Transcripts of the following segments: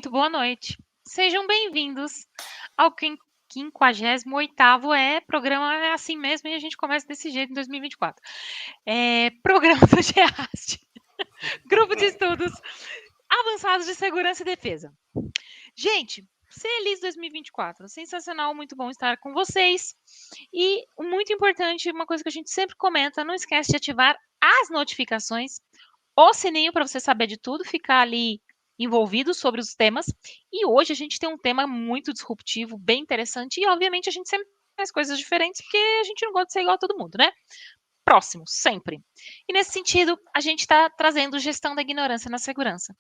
muito boa noite. Sejam bem-vindos ao 58º programa é assim mesmo e a gente começa desse jeito em 2024. Programa do GEAST, Grupo de Estudos Avançados de Segurança e Defesa. Gente, feliz 2024, sensacional, muito bom estar com vocês. E muito importante, uma coisa que a gente sempre comenta, não esquece de ativar as notificações, o sininho para você saber de tudo, ficar ali envolvido sobre os temas. E hoje a gente tem um tema muito disruptivo, bem interessante, e obviamente a gente sempre faz coisas diferentes, porque a gente não gosta de ser igual a todo mundo, né? Próximo, sempre. E nesse sentido, a gente está trazendo gestão da ignorância na segurança.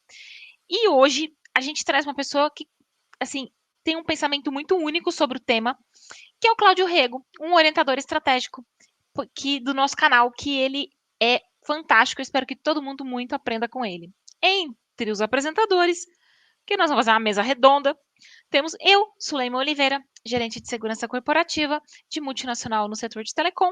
E hoje a gente traz uma pessoa que, assim, tem um pensamento muito único sobre o tema, que é o Cláudio Rego, um orientador estratégico do nosso canal, que ele é fantástico. Eu espero que todo mundo muito aprenda com ele. Entre os apresentadores, que nós vamos fazer uma mesa redonda, temos eu, Suleima Oliveira, gerente de segurança corporativa de multinacional no setor de telecom,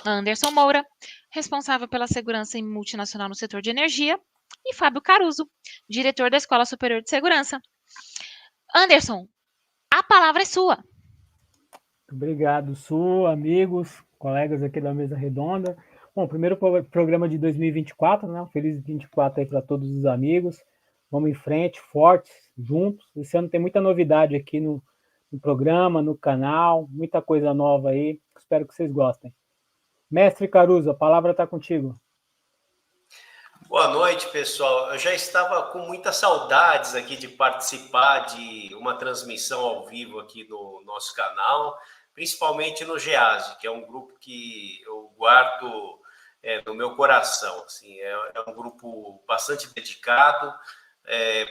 Anderson Moura, responsável pela segurança em multinacional no setor de energia, e Fábio Caruso, diretor da Escola Superior de Segurança. Anderson, a palavra é sua. Obrigado, Su, amigos, colegas aqui da mesa redonda. Bom, primeiro programa de 2024, né? Um feliz 24 aí para todos os amigos. Vamos em frente, fortes, juntos. Esse ano tem muita novidade aqui no programa, no canal, muita coisa nova aí. Espero que vocês gostem. Mestre Caruso, a palavra está contigo. Boa noite, pessoal. Eu já estava com muitas saudades aqui de participar de uma transmissão ao vivo aqui no nosso canal, principalmente no GEASD, que é um grupo que eu guardo no meu coração. Assim, é um grupo bastante dedicado,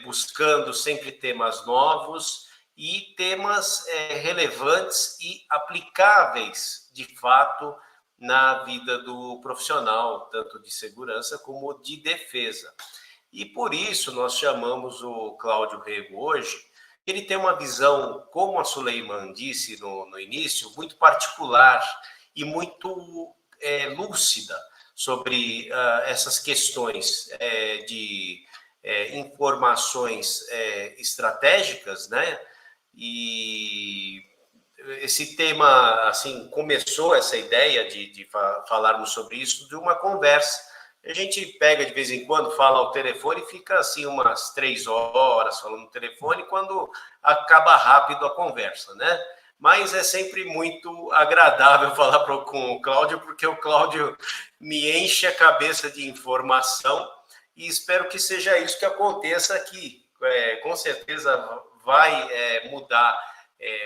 buscando sempre temas novos e temas relevantes e aplicáveis, de fato, na vida do profissional, tanto de segurança como de defesa. E por isso nós chamamos o Cláudio Rego hoje. Ele tem uma visão, como a Suleiman disse no início, muito particular e muito lúcida sobre essas questões de informações estratégicas, né? E esse tema, assim, começou essa ideia de falarmos sobre isso de uma conversa. A gente pega de vez em quando, fala ao telefone e fica assim umas 3 horas falando no telefone, quando acaba rápido a conversa, né? Mas é sempre muito agradável falar com o Cláudio, porque o Cláudio me enche a cabeça de informação e espero que seja isso que aconteça aqui. Com certeza vai mudar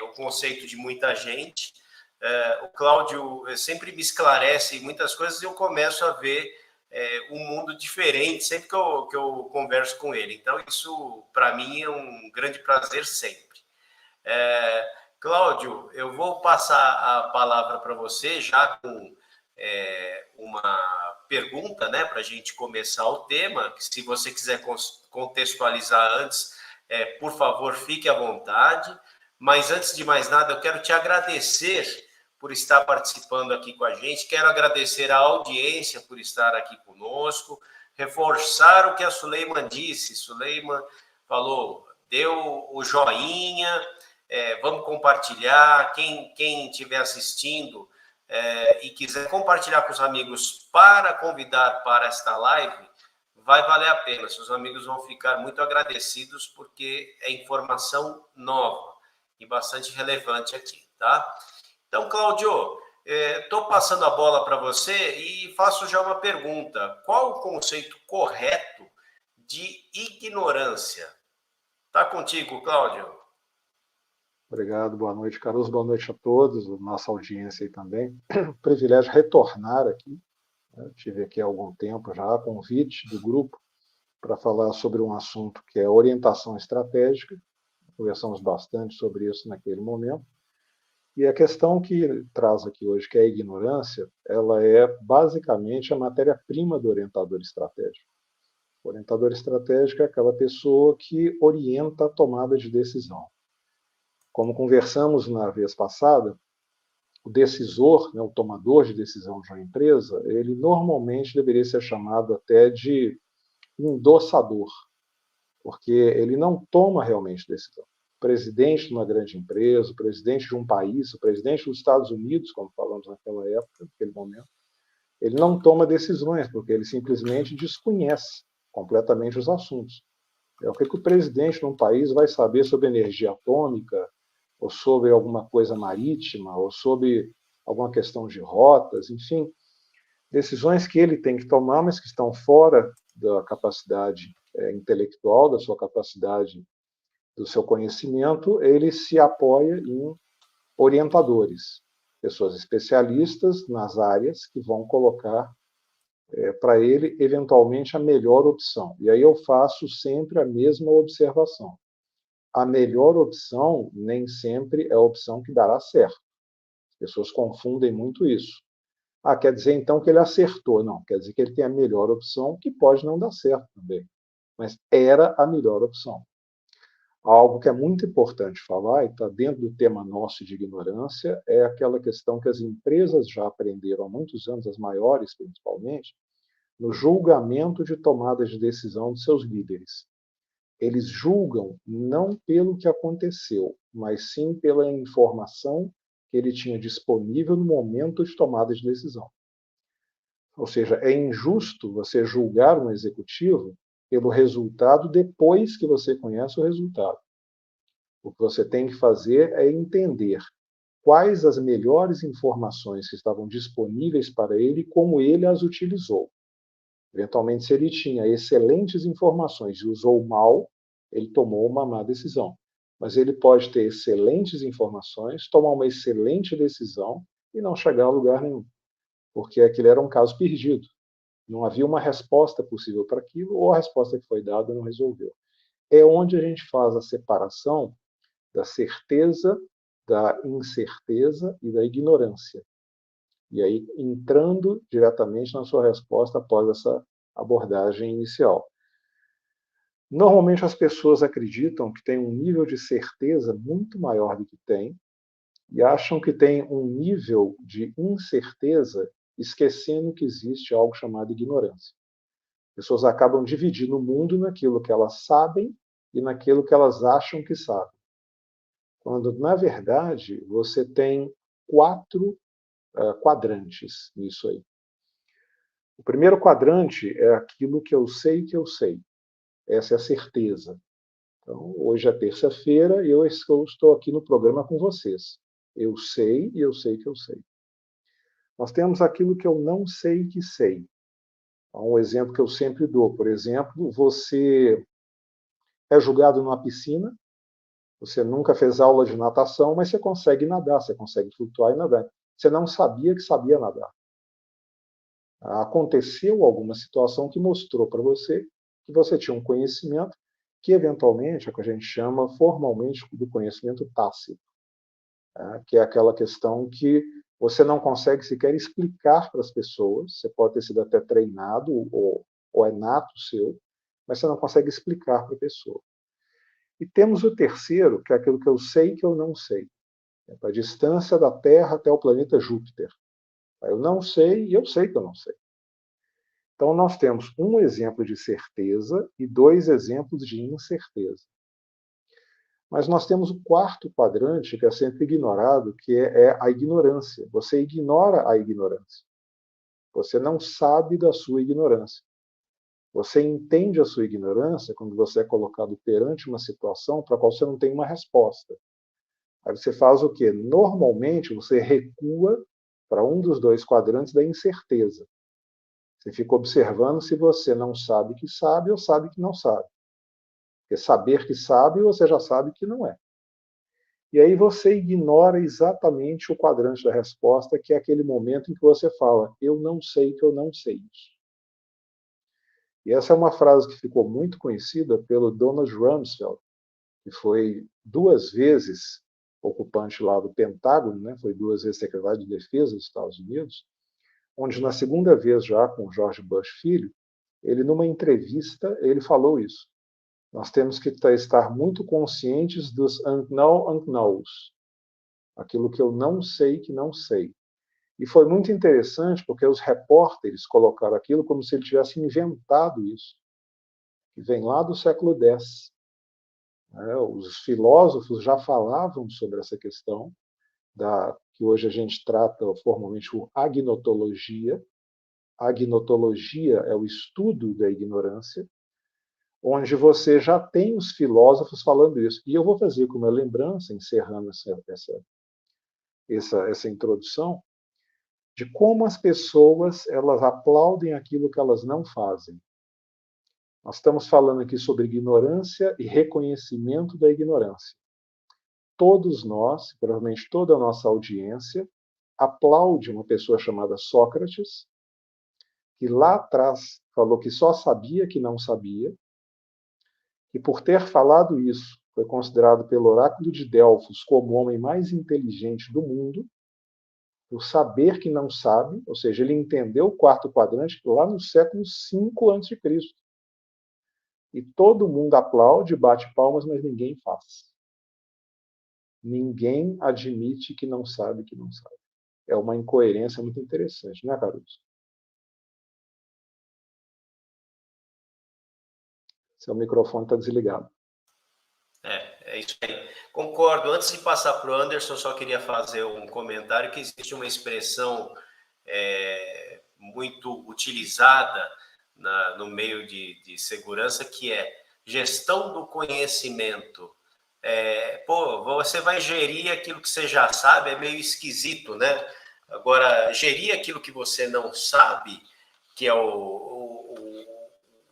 o conceito de muita gente. O Cláudio sempre me esclarece muitas coisas e eu começo a ver um mundo diferente sempre que eu converso com ele. Então, isso, para mim, é um grande prazer sempre. Cláudio, eu vou passar a palavra para você já com uma pergunta, né, para a gente começar o tema, que se você quiser contextualizar antes, por favor, fique à vontade. Mas, antes de mais nada, eu quero te agradecer por estar participando aqui com a gente. Quero agradecer à audiência por estar aqui conosco. Reforçar o que a Suleiman disse. Suleiman falou, deu o joinha, vamos compartilhar. Quem estiver assistindo e quiser compartilhar com os amigos para convidar para esta live, vai valer a pena. Seus amigos vão ficar muito agradecidos, porque é informação nova e bastante relevante aqui, tá? Então, Cláudio, estou passando a bola para você e faço já uma pergunta. Qual o conceito correto de ignorância? Está contigo, Cláudio. Obrigado, boa noite, Caruso, boa noite a todos, nossa audiência aí também. Privilégio retornar aqui, né? Tive aqui há algum tempo já convite do grupo para falar sobre um assunto que é orientação estratégica. Conversamos bastante sobre isso naquele momento. E a questão que traz aqui hoje, que é a ignorância, ela é basicamente a matéria-prima do orientador estratégico. O orientador estratégico é aquela pessoa que orienta a tomada de decisão. Como conversamos na vez passada, o decisor, né, o tomador de decisão de uma empresa, ele normalmente deveria ser chamado até de endossador. porque ele não toma realmente decisão. O presidente de uma grande empresa, o presidente de um país, o presidente dos Estados Unidos, como falamos naquela época, naquele momento, ele não toma decisões, porque ele simplesmente desconhece completamente os assuntos. O que o presidente de um país vai saber sobre energia atômica, ou sobre alguma coisa marítima, ou sobre alguma questão de rotas, enfim, decisões que ele tem que tomar, mas que estão fora da capacidade intelectual, da sua capacidade, do seu conhecimento, ele se apoia em orientadores, pessoas especialistas nas áreas que vão colocar para ele, eventualmente, a melhor opção. E aí eu faço sempre a mesma observação. A melhor opção nem sempre é a opção que dará certo. As pessoas confundem muito isso. Quer dizer então que ele acertou. Não, quer dizer que ele tem a melhor opção, que pode não dar certo também. Mas era a melhor opção. Algo que é muito importante falar, e está dentro do tema nosso de ignorância, é aquela questão que as empresas já aprenderam há muitos anos, as maiores principalmente, no julgamento de tomada de decisão de seus líderes. Eles julgam não pelo que aconteceu, mas sim pela informação que ele tinha disponível no momento de tomada de decisão. Ou seja, é injusto você julgar um executivo pelo resultado depois que você conhece o resultado. O que você tem que fazer é entender quais as melhores informações que estavam disponíveis para ele e como ele as utilizou. Eventualmente, se ele tinha excelentes informações e usou mal, ele tomou uma má decisão. Mas ele pode ter excelentes informações, tomar uma excelente decisão e não chegar a lugar nenhum, porque aquele era um caso perdido. Não havia uma resposta possível para aquilo, ou a resposta que foi dada não resolveu. É onde a gente faz a separação da certeza, da incerteza e da ignorância. E aí, entrando diretamente na sua resposta após essa abordagem inicial. Normalmente as pessoas acreditam que tem um nível de certeza muito maior do que tem e acham que tem um nível de incerteza, esquecendo que existe algo chamado ignorância. As pessoas acabam dividindo o mundo naquilo que elas sabem e naquilo que elas acham que sabem. Quando, na verdade, você tem 4 quadrantes nisso aí. O primeiro quadrante é aquilo que eu sei que eu sei. Essa é a certeza. Então, hoje é terça-feira e eu estou aqui no programa com vocês. Eu sei e eu sei que eu sei. Nós temos aquilo que eu não sei que sei. Um exemplo que eu sempre dou, por exemplo, você é jogado numa piscina, você nunca fez aula de natação, mas você consegue nadar, você consegue flutuar e nadar. Você não sabia que sabia nadar. Aconteceu alguma situação que mostrou para você que você tinha um conhecimento que, eventualmente, é o que a gente chama formalmente do conhecimento tácito, que é aquela questão que você não consegue sequer explicar para as pessoas, você pode ter sido até treinado ou é nato seu, mas você não consegue explicar para a pessoa. E temos o terceiro, que é aquilo que eu sei que eu não sei. A distância da Terra até o planeta Júpiter. Eu não sei e eu sei que eu não sei. Então, nós temos um exemplo de certeza e 2 exemplos de incerteza. Mas nós temos o quarto quadrante, que é sempre ignorado, que é a ignorância. Você ignora a ignorância. Você não sabe da sua ignorância. Você entende a sua ignorância quando você é colocado perante uma situação para a qual você não tem uma resposta. Aí você faz o quê? Normalmente, você recua para um dos 2 quadrantes da incerteza. Você fica observando se você não sabe que sabe ou sabe que não sabe. Porque saber que sabe, você já sabe que não é. E aí você ignora exatamente o quadrante da resposta, que é aquele momento em que você fala, eu não sei que eu não sei isso. E essa é uma frase que ficou muito conhecida pelo Donald Rumsfeld, que foi 2 vezes ocupante lá do Pentágono, né? Foi 2 vezes secretário de Defesa dos Estados Unidos, onde na segunda vez já com George Bush filho, ele numa entrevista, ele falou isso. Nós temos que estar muito conscientes dos unknown unknowns, aquilo que eu não sei que não sei. E foi muito interessante porque os repórteres colocaram aquilo como se ele tivesse inventado isso. que vem lá do século X. Os filósofos já falavam sobre essa questão, que hoje a gente trata formalmente como agnotologia. A agnotologia é o estudo da ignorância, onde você já tem os filósofos falando isso. E eu vou fazer como uma lembrança, encerrando essa introdução, de como as pessoas elas aplaudem aquilo que elas não fazem. Nós estamos falando aqui sobre ignorância e reconhecimento da ignorância. Todos nós, provavelmente toda a nossa audiência, aplaude uma pessoa chamada Sócrates, que lá atrás falou que só sabia que não sabia, e por ter falado isso, foi considerado pelo oráculo de Delfos como o homem mais inteligente do mundo, por saber que não sabe, ou seja, ele entendeu o quarto quadrante lá no século V a.C. E todo mundo aplaude, bate palmas, mas ninguém faz. Ninguém admite que não sabe que não sabe. É uma incoerência muito interessante, né, Caruso? Seu microfone está desligado. É isso aí. Concordo. Antes de passar para o Anderson, só queria fazer um comentário que existe uma expressão muito utilizada no meio de segurança, que é gestão do conhecimento. Você vai gerir aquilo que você já sabe, é meio esquisito, né? Agora, gerir aquilo que você não sabe, que é o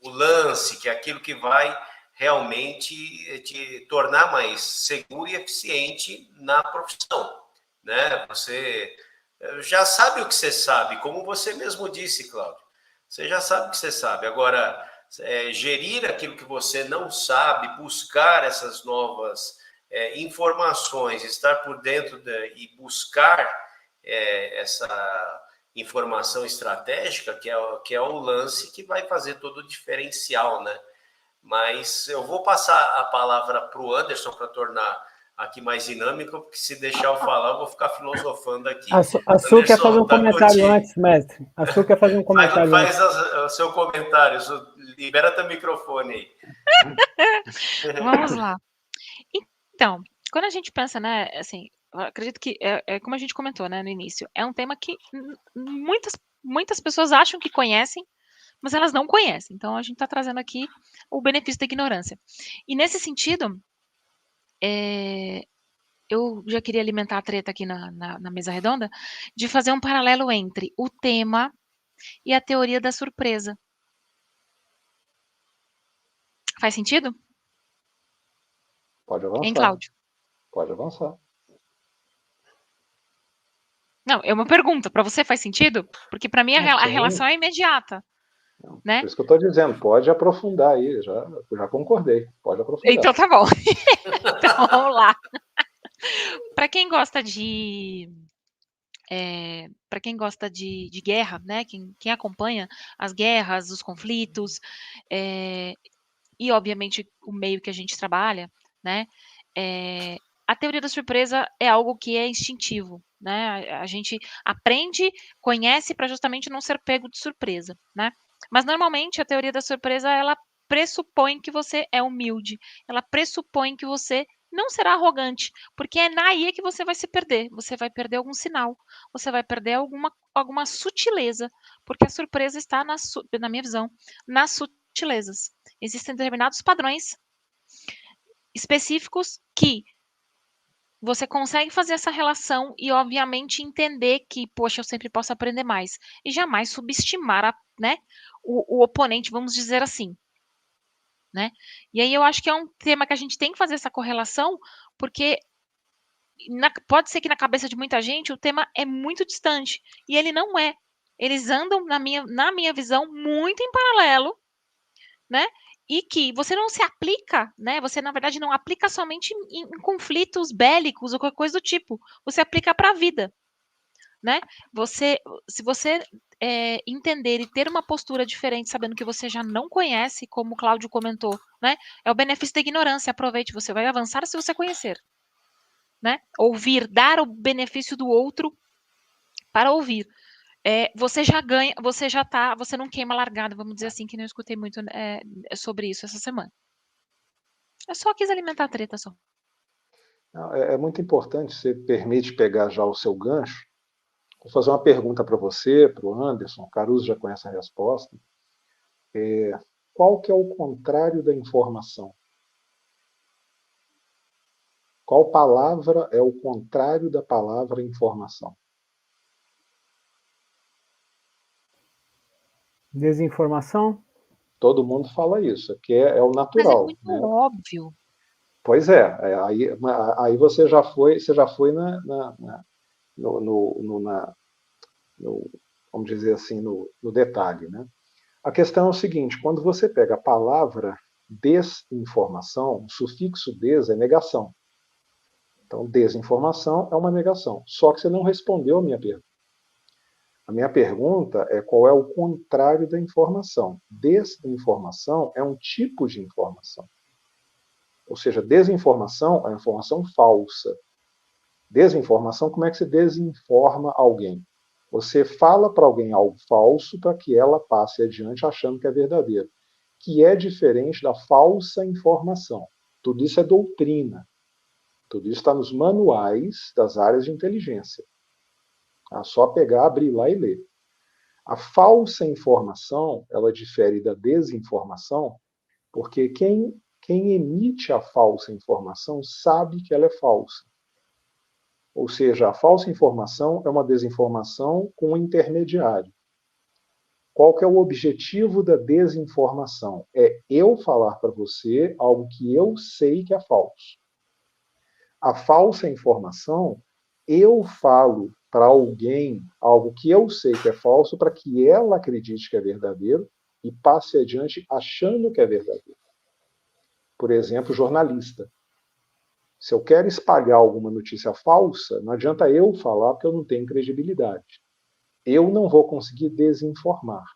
lance, que é aquilo que vai realmente te tornar mais seguro e eficiente na profissão, né? Você já sabe o que você sabe, como você mesmo disse, Cláudio. Você já sabe o que você sabe. Agora, gerir aquilo que você não sabe, buscar essas novas informações, estar por dentro e buscar essa informação estratégica, que é o lance que vai fazer todo o diferencial, né? Mas eu vou passar a palavra para o Anderson para tornar aqui mais dinâmico, porque se deixar eu falar, eu vou ficar filosofando aqui. A Su quer fazer um comentário antes, mestre. A Su quer fazer um comentário antes. Faz o seu comentário, libera teu microfone aí. Vamos lá. Então, quando a gente pensa, né, assim, eu acredito que como a gente comentou, né, no início, é um tema que muitas pessoas acham que conhecem, mas elas não conhecem. Então, a gente está trazendo aqui o benefício da ignorância. E nesse sentido, eu já queria alimentar a treta aqui na mesa redonda, de fazer um paralelo entre o tema e a teoria da surpresa. Faz sentido? Pode avançar. Hein, Cláudio? Pode avançar. Não, é uma pergunta. Para você faz sentido? Porque para mim a relação é imediata. Não, né? Por isso que eu estou dizendo, pode aprofundar aí, já concordei, pode aprofundar. Então tá bom. Então vamos lá. Para quem gosta de guerra, né? Quem acompanha as guerras, os conflitos, e obviamente o meio que a gente trabalha, né? A teoria da surpresa é algo que é instintivo, né? A gente aprende, conhece para justamente não ser pego de surpresa, né? Mas normalmente a teoria da surpresa ela pressupõe que você é humilde, ela pressupõe que você não será arrogante, porque é naí que você vai se perder. Você vai perder algum sinal, você vai perder alguma sutileza, porque a surpresa está na minha visão, nas sutilezas. Existem determinados padrões específicos que você consegue fazer essa relação e, obviamente, entender que, poxa, eu sempre posso aprender mais. E jamais subestimar o oponente, vamos dizer assim. Né? E aí eu acho que é um tema que a gente tem que fazer essa correlação, porque pode ser que na cabeça de muita gente o tema é muito distante. E ele não é. Eles andam, na minha visão, muito em paralelo, né? E que você não se aplica, né? Você, na verdade, não aplica somente em conflitos bélicos ou qualquer coisa do tipo. Você aplica para a vida, né? Se você entender e ter uma postura diferente, sabendo que você já não conhece, como o Cláudio comentou, né? É o benefício da ignorância. Aproveite, você vai avançar se você conhecer, né? Ouvir, dar o benefício do outro para ouvir. você já ganha, você não queima largada, vamos dizer assim, que não escutei muito sobre isso essa semana. Eu só quis alimentar a treta só. É muito importante, você permite pegar já o seu gancho. Vou fazer uma pergunta para você, para o Anderson, o Caruso já conhece a resposta. Qual que é o contrário da informação? Qual palavra é o contrário da palavra informação? Desinformação? Todo mundo fala isso, que é o Mas é natural, muito né? óbvio. Pois é, aí você já foi no, vamos dizer assim, no detalhe, né? A questão é o seguinte: quando você pega a palavra desinformação, o sufixo des é negação. Então, desinformação é uma negação. Só que você não respondeu a minha pergunta. A minha pergunta é qual é o contrário da informação. Desinformação é um tipo de informação. Ou seja, desinformação é informação falsa. Desinformação, como é que se desinforma alguém? Você fala para alguém algo falso para que ela passe adiante achando que é verdadeiro, que é diferente da falsa informação. Tudo isso é doutrina. Tudo isso está nos manuais das áreas de inteligência. É só pegar, abrir lá e ler. A falsa informação, ela difere da desinformação, porque quem emite a falsa informação sabe que ela é falsa. Ou seja, a falsa informação é uma desinformação com um intermediário. Qual que é o objetivo da desinformação? É eu falar para você algo que eu sei que é falso. A falsa informação, eu falo para alguém algo que eu sei que é falso para que ela acredite que é verdadeiro e passe adiante achando que é verdadeiro. Por exemplo, jornalista. Se eu quero espalhar alguma notícia falsa, não adianta eu falar porque eu não tenho credibilidade. Eu não vou conseguir desinformar.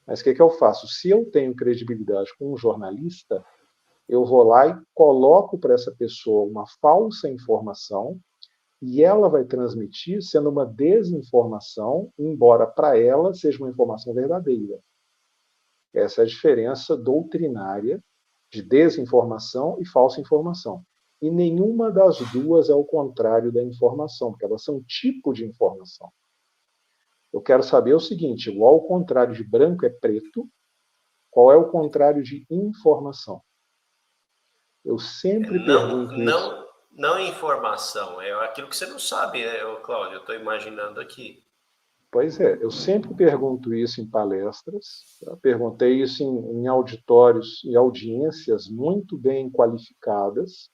Mas o que eu faço? Se eu tenho credibilidade com um jornalista, eu vou lá e coloco para essa pessoa uma falsa informação e ela vai transmitir sendo uma desinformação, embora para ela seja uma informação verdadeira. Essa é a diferença doutrinária de desinformação e falsa informação. E nenhuma das duas é o contrário da informação, porque elas são tipo de informação. Eu quero saber o seguinte: igual o contrário de branco é preto, qual é o contrário de informação? Eu sempre pergunto isso. Não informação, é aquilo que você não sabe, Cláudio? Eu estou imaginando aqui. Pois é, eu sempre pergunto isso em palestras, perguntei isso em auditórios e audiências muito bem qualificadas,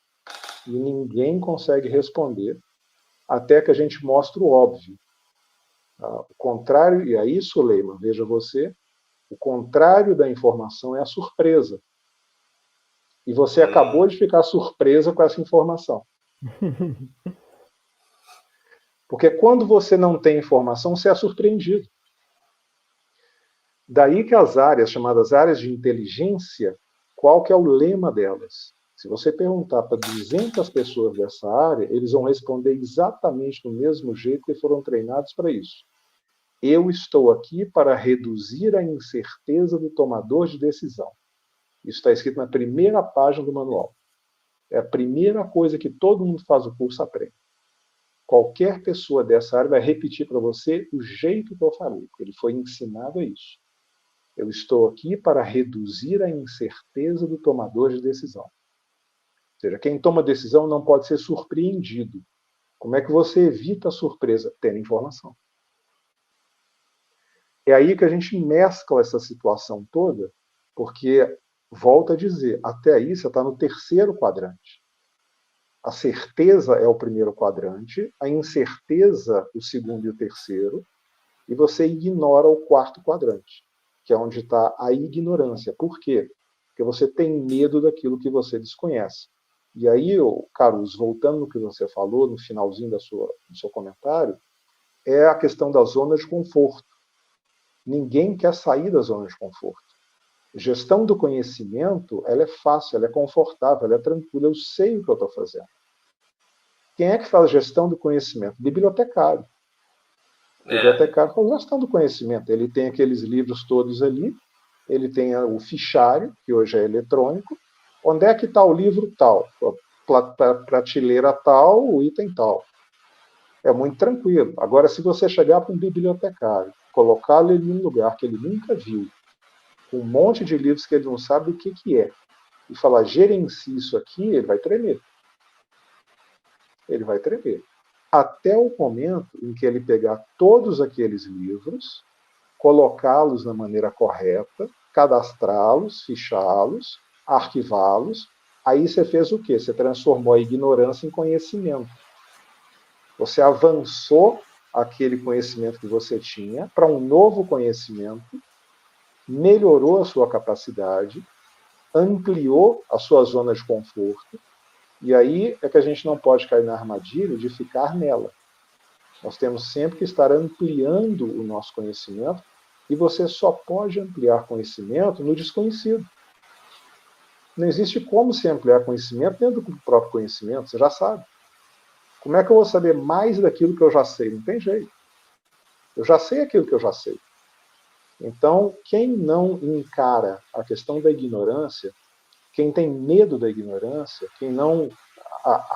e ninguém consegue responder, até que a gente mostra o óbvio. O contrário, e aí, Suleiman, veja você, o contrário da informação é a surpresa. E você acabou de ficar surpresa com essa informação. Porque quando você não tem informação, você é surpreendido. Daí que as áreas, chamadas áreas de inteligência, qual que é o lema delas? Se você perguntar para 200 pessoas dessa área, eles vão responder exatamente do mesmo jeito que foram treinados para isso. Eu estou aqui para reduzir a incerteza do tomador de decisão. Isso está escrito na primeira página do manual. É a primeira coisa que todo mundo que faz o curso aprende. Qualquer pessoa dessa área vai repetir para você o jeito que eu falei, porque ele foi ensinado a isso. Eu estou aqui para reduzir a incerteza do tomador de decisão. Ou seja, quem toma decisão não pode ser surpreendido. Como é que você evita a surpresa? Tendo informação. É aí que a gente mescla essa situação toda, porque, volto a dizer, até aí você está no terceiro quadrante. A certeza é o primeiro quadrante, a incerteza o segundo e o terceiro, e você ignora o quarto quadrante, que é onde está a ignorância. Por quê? Porque você tem medo daquilo que você desconhece. E aí, Carlos, voltando no que você falou, no finalzinho do seu comentário, é a questão da zona de conforto. Ninguém quer sair da zona de conforto. Gestão do conhecimento, ela é fácil, ela é confortável, ela é tranquila, eu sei o que eu estou fazendo. Quem é que faz gestão do conhecimento? Bibliotecário. O bibliotecário está gestando conhecimento. Ele tem aqueles livros todos ali, ele tem o fichário, que hoje é eletrônico. Onde é que está o livro tal? Prateleira tal, o item tal. É muito tranquilo. Agora, se você chegar para um bibliotecário, colocá-lo em um lugar que ele nunca viu, com um monte de livros que ele não sabe o que é, e falar, gerencie isso aqui, ele vai tremer. Ele vai tremer. Até o momento em que ele pegar todos aqueles livros, colocá-los na maneira correta, cadastrá-los, fichá-los, arquivá-los. Aí você fez o quê? Você transformou a ignorância em conhecimento. Você avançou aquele conhecimento que você tinha para um novo conhecimento, melhorou a sua capacidade, ampliou a sua zona de conforto, e aí é que a gente não pode cair na armadilha de ficar nela. Nós temos sempre que estar ampliando o nosso conhecimento, e você só pode ampliar conhecimento no desconhecido. Não existe como se ampliar conhecimento dentro do próprio conhecimento, você já sabe. Como é que eu vou saber mais daquilo que eu já sei? Não tem jeito. Eu já sei aquilo que eu já sei. Então, quem não encara a questão da ignorância, quem tem medo da ignorância, quem não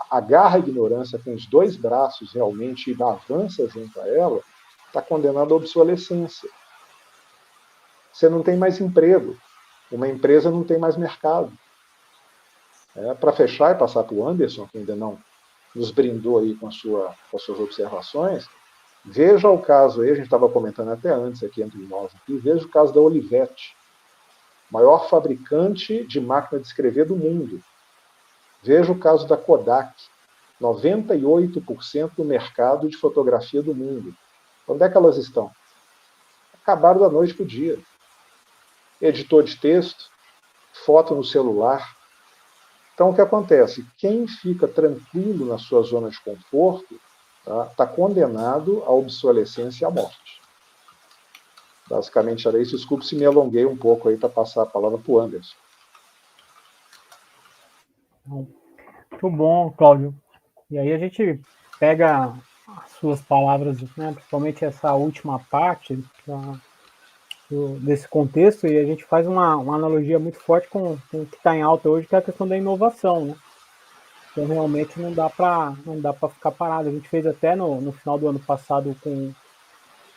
agarra a ignorância com os dois braços realmente e avança junto a ela, está condenado à obsolescência. Você não tem mais emprego. Uma empresa não tem mais mercado. Para fechar e passar para o Anderson, que ainda não nos brindou aí com as suas observações, veja o caso aí, a gente estava comentando até antes aqui entre nós, veja o caso da Olivetti, maior fabricante de máquina de escrever do mundo. Veja o caso da Kodak, 98% do mercado de fotografia do mundo. Onde é que elas estão? Acabaram da noite para o dia. Editor de texto, foto no celular. Então, o que acontece? Quem fica tranquilo na sua zona de conforto está condenado à obsolescência e à morte. Basicamente era isso. Desculpe se me alonguei um pouco aí para passar a palavra para o Anderson. Muito bom, Cláudio. E aí a gente pega as suas palavras, né, principalmente essa última parte desse contexto, e a gente faz uma analogia muito forte com o que está em alta hoje, que é a questão da inovação, né? Então realmente não dá para ficar parado. A gente fez até no final do ano passado com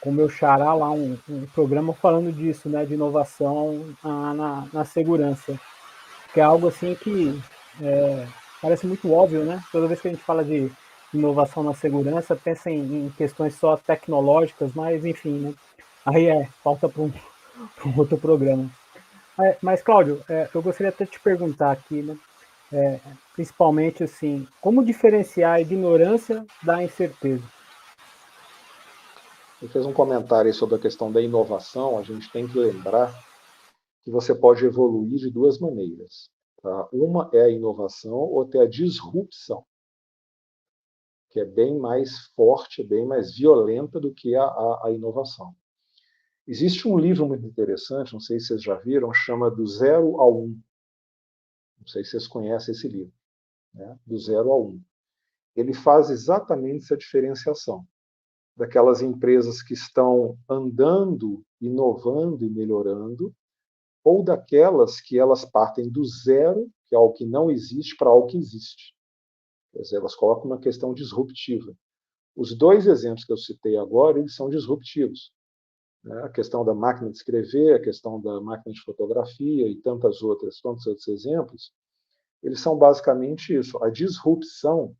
o meu xará lá um programa falando disso, né, de inovação na segurança, que é algo assim que parece muito óbvio, né? Toda vez que a gente fala de inovação na segurança, pensa em questões só tecnológicas, mas enfim, né? Aí falta para um outro programa. Mas, Cláudio, eu gostaria até de te perguntar aqui, né? Principalmente assim, como diferenciar a ignorância da incerteza? Ele fez um comentário sobre a questão da inovação. A gente tem que lembrar que você pode evoluir de duas maneiras. Tá? Uma é a inovação, outra é a disrupção, que é bem mais forte, bem mais violenta do que a inovação. Existe um livro muito interessante, não sei se vocês já viram, chama Do Zero ao Um. Não sei se vocês conhecem esse livro, né? Do Zero ao Um. Ele faz exatamente essa diferenciação daquelas empresas que estão andando, inovando e melhorando, ou daquelas que elas partem do zero, que é algo que não existe, para algo que existe. Quer dizer, elas colocam uma questão disruptiva. Os dois exemplos que eu citei agora, eles são disruptivos. A questão da máquina de escrever, a questão da máquina de fotografia e tantos outros exemplos, eles são basicamente isso. A disrupção,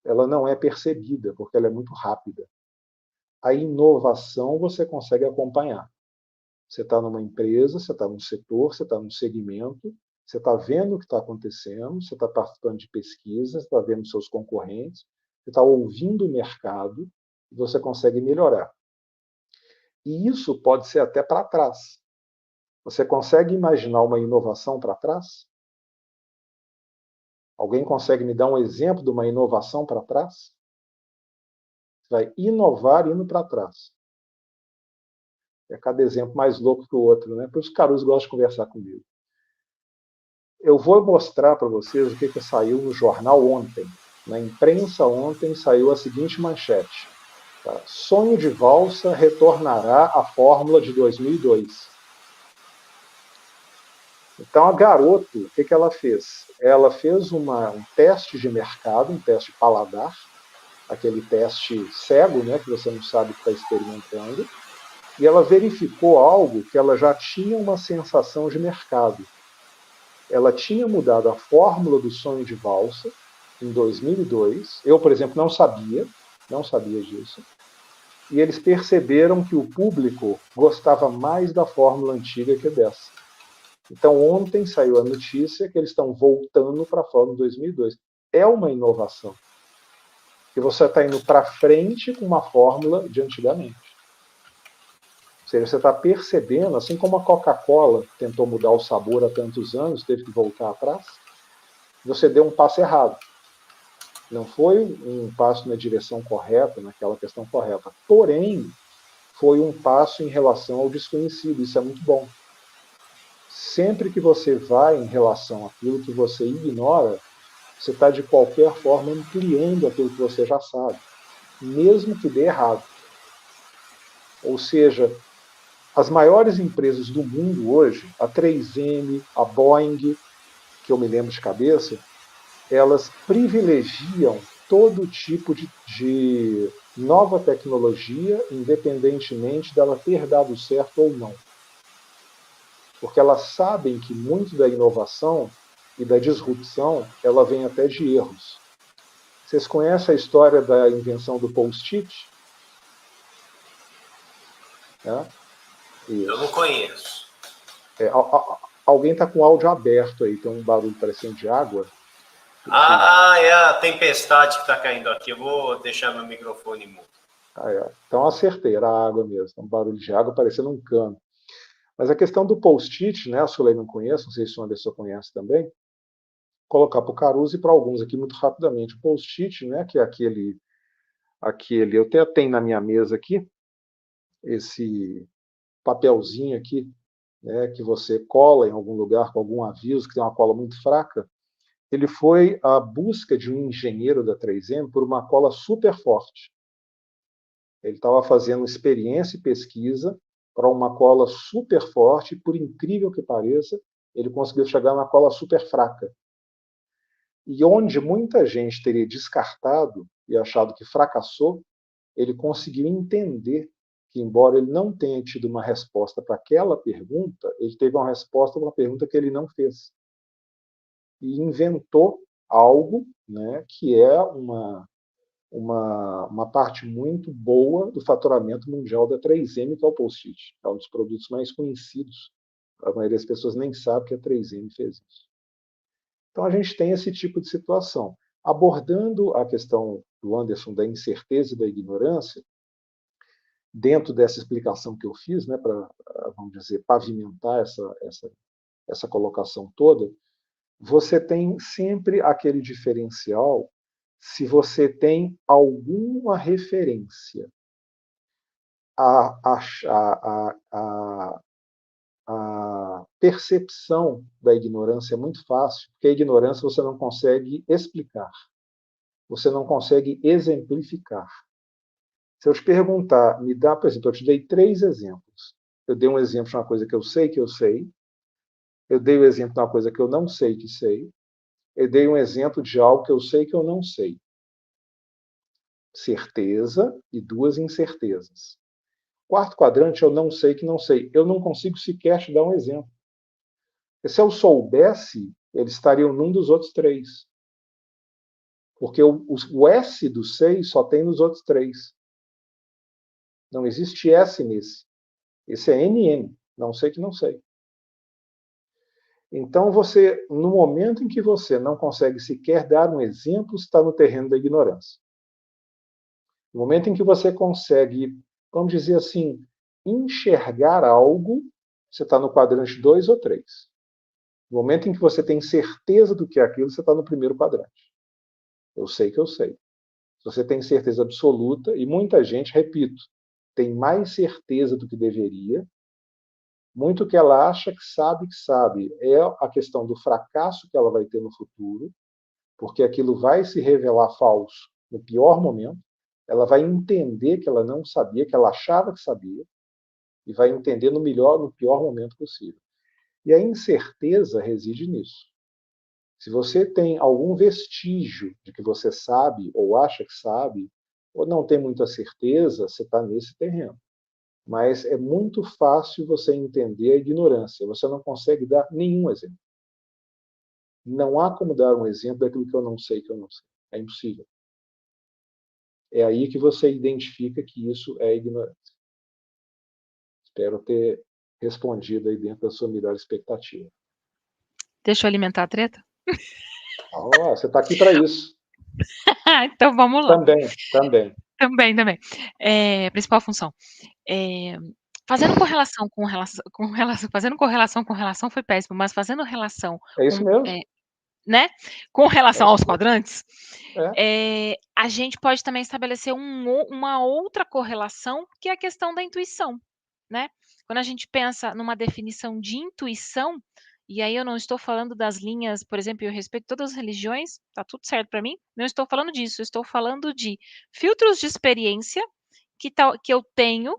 ela não é percebida, porque ela é muito rápida. A inovação você consegue acompanhar. Você está numa empresa, você está num setor, você está num segmento, você está vendo o que está acontecendo, você está participando de pesquisas, está vendo seus concorrentes, você está ouvindo o mercado e você consegue melhorar. E isso pode ser até para trás. Você consegue imaginar uma inovação para trás? Alguém consegue me dar um exemplo de uma inovação para trás? Você vai inovar indo para trás. É cada exemplo mais louco que o outro, né? Por isso o Caruso gosta de conversar comigo. Eu vou mostrar para vocês o que saiu no jornal ontem. Na imprensa ontem saiu a seguinte manchete. Tá? Sonho de valsa retornará à fórmula de 2002. Então, a garota, o que ela fez? Ela fez um teste de mercado, um teste de paladar, aquele teste cego, né, que você não sabe o que está experimentando, e ela verificou algo que ela já tinha uma sensação de mercado. Ela tinha mudado a fórmula do sonho de valsa em 2002. Eu, por exemplo, não sabia disso. E eles perceberam que o público gostava mais da fórmula antiga que dessa. Então, ontem saiu a notícia que eles estão voltando para a fórmula 2002. É uma inovação. Que você está indo para frente com uma fórmula de antigamente. Ou seja, você está percebendo, assim como a Coca-Cola tentou mudar o sabor há tantos anos, teve que voltar atrás, você deu um passo errado. Não foi um passo na direção correta, naquela questão correta. Porém, foi um passo em relação ao desconhecido. Isso é muito bom. Sempre que você vai em relação àquilo que você ignora, você está de qualquer forma ampliando aquilo que você já sabe, mesmo que dê errado. Ou seja, as maiores empresas do mundo hoje, a 3M, a Boeing, que eu me lembro de cabeça, elas privilegiam todo tipo de nova tecnologia, independentemente dela ter dado certo ou não. Porque elas sabem que muito da inovação e da disrupção, ela vem até de erros. Vocês conhecem a história da invenção do post-it? É? Eu não conheço. Alguém está com o áudio aberto aí, tem um barulho parecendo de água. É a tempestade que está caindo aqui. Eu vou deixar meu microfone mudo. Então acertei, era água mesmo. Um barulho de água parecendo um cano. Mas a questão do post-it, né, a Sulei não conhece, não sei se uma pessoa conhece também, colocar para o Caruso e para alguns aqui muito rapidamente. O post-it, né, que é aquele, eu até tenho na minha mesa aqui, esse papelzinho aqui, né, que você cola em algum lugar com algum aviso, que tem uma cola muito fraca. Ele foi a busca de um engenheiro da 3M por uma cola super forte. Ele estava fazendo experiência e pesquisa para uma cola super forte, e por incrível que pareça, ele conseguiu chegar na cola super fraca. E onde muita gente teria descartado e achado que fracassou, ele conseguiu entender que, embora ele não tenha tido uma resposta para aquela pergunta, ele teve uma resposta para uma pergunta que ele não fez. E inventou algo, né, que é uma parte muito boa do faturamento mundial da 3M, que é o post-it. É um dos produtos mais conhecidos. A maioria das pessoas nem sabe que a 3M fez isso. Então, a gente tem esse tipo de situação. Abordando a questão do Anderson da incerteza e da ignorância, dentro dessa explicação que eu fiz, né, para, vamos dizer, pavimentar essa colocação toda, você tem sempre aquele diferencial se você tem alguma referência. A percepção da ignorância é muito fácil, porque a ignorância você não consegue explicar, você não consegue exemplificar. Se eu te perguntar, me dá, por exemplo, eu te dei 3 exemplos. Eu dei um exemplo de uma coisa que eu sei, eu dei o exemplo de uma coisa que eu não sei que sei, eu dei um exemplo de algo que eu sei que eu não sei. Certeza e 2 incertezas. Quarto quadrante, eu não sei que não sei. Eu não consigo sequer te dar um exemplo. Porque se eu soubesse, eles estariam num dos outros 3. Porque o S do 6 só tem nos outros 3. Não existe S nesse. Esse é NN. Não sei que não sei. Então, no momento em que você não consegue sequer dar um exemplo, está no terreno da ignorância. No momento em que você consegue, vamos dizer assim, enxergar algo, você está no quadrante 2 ou 3. No momento em que você tem certeza do que é aquilo, você está no primeiro quadrante. Eu sei que eu sei. Se você tem certeza absoluta, e muita gente, repito, tem mais certeza do que deveria, muito que ela acha que sabe, é a questão do fracasso que ela vai ter no futuro, porque aquilo vai se revelar falso no pior momento, ela vai entender que ela não sabia, que ela achava que sabia, e vai entender no pior momento possível. E a incerteza reside nisso. Se você tem algum vestígio de que você sabe, ou acha que sabe, ou não tem muita certeza, você está nesse terreno. Mas é muito fácil você entender a ignorância. Você não consegue dar nenhum exemplo. Não há como dar um exemplo daquilo que eu não sei que eu não sei. É impossível. É aí que você identifica que isso é ignorância. Espero ter respondido aí dentro da sua melhor expectativa. Deixa eu alimentar a treta? Oh, você está aqui para isso. Então vamos lá. Também. Principal função. Fazendo correlação fazendo correlação com relação foi péssimo, mas fazendo relação É isso mesmo. né, com relação É aos isso mesmo. quadrantes, a gente pode também estabelecer uma outra correlação, que é a questão da intuição, né? Quando a gente pensa numa definição de intuição, e aí eu não estou falando das linhas, por exemplo, eu respeito todas as religiões, tá tudo certo para mim, não estou falando disso, eu estou falando de filtros de experiência que eu tenho,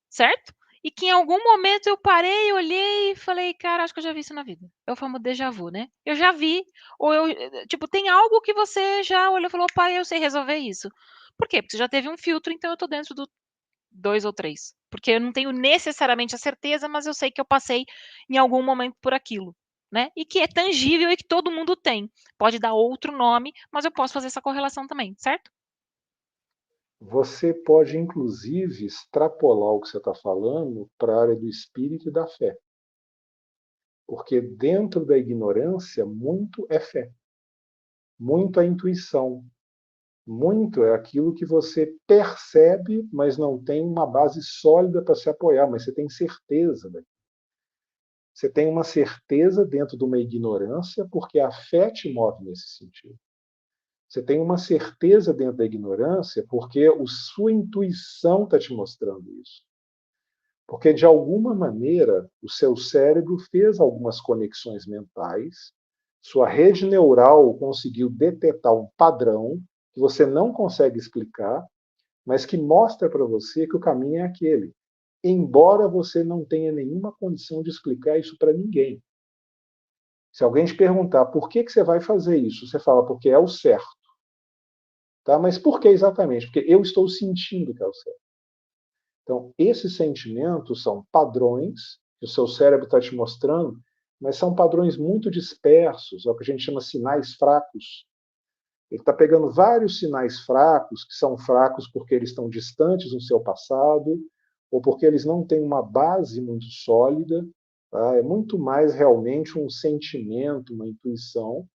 certo? E que em algum momento eu parei, olhei e falei, cara, acho que eu já vi isso na vida. É o famoso déjà vu, né? Eu já vi, ou tipo, tem algo que você já olhou e falou, opa, eu sei resolver isso. Por quê? Porque você já teve um filtro, então eu tô dentro do 2 ou 3. Porque eu não tenho necessariamente a certeza, mas eu sei que eu passei em algum momento por aquilo, né? E que é tangível e que todo mundo tem. Pode dar outro nome, mas eu posso fazer essa correlação também, certo? Você pode, inclusive, extrapolar o que você está falando para a área do espírito e da fé. Porque dentro da ignorância, muito é fé. Muito é intuição. Muito é aquilo que você percebe, mas não tem uma base sólida para se apoiar, mas você tem certeza. Você tem uma certeza dentro de uma ignorância, porque a fé te move nesse sentido. Você tem uma certeza dentro da ignorância, porque a sua intuição está te mostrando isso. Porque, de alguma maneira, o seu cérebro fez algumas conexões mentais, sua rede neural conseguiu detectar um padrão que você não consegue explicar, mas que mostra para você que o caminho é aquele, embora você não tenha nenhuma condição de explicar isso para ninguém. Se alguém te perguntar por que você vai fazer isso, você fala porque é o certo. Tá? Mas por que exatamente? Porque eu estou sentindo que é o certo. Então, esses sentimentos são padrões que o seu cérebro está te mostrando, mas são padrões muito dispersos, é o que a gente chama sinais fracos. Ele está pegando vários sinais fracos, que são fracos porque eles estão distantes no seu passado, ou porque eles não têm uma base muito sólida. Tá? É muito mais realmente um sentimento, uma intuição.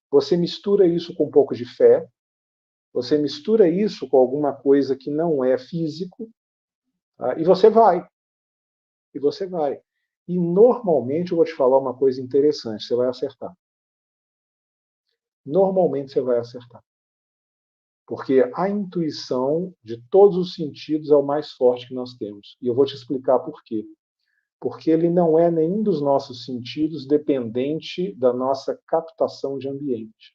Você mistura isso com um pouco de fé, você mistura isso com alguma coisa que não é físico, tá? E você vai. E você vai. E normalmente eu vou te falar uma coisa interessante, você vai acertar. Normalmente você vai acertar. Porque a intuição de todos os sentidos é o mais forte que nós temos. E eu vou te explicar por quê. Porque ele não é nenhum dos nossos sentidos dependente da nossa captação de ambiente.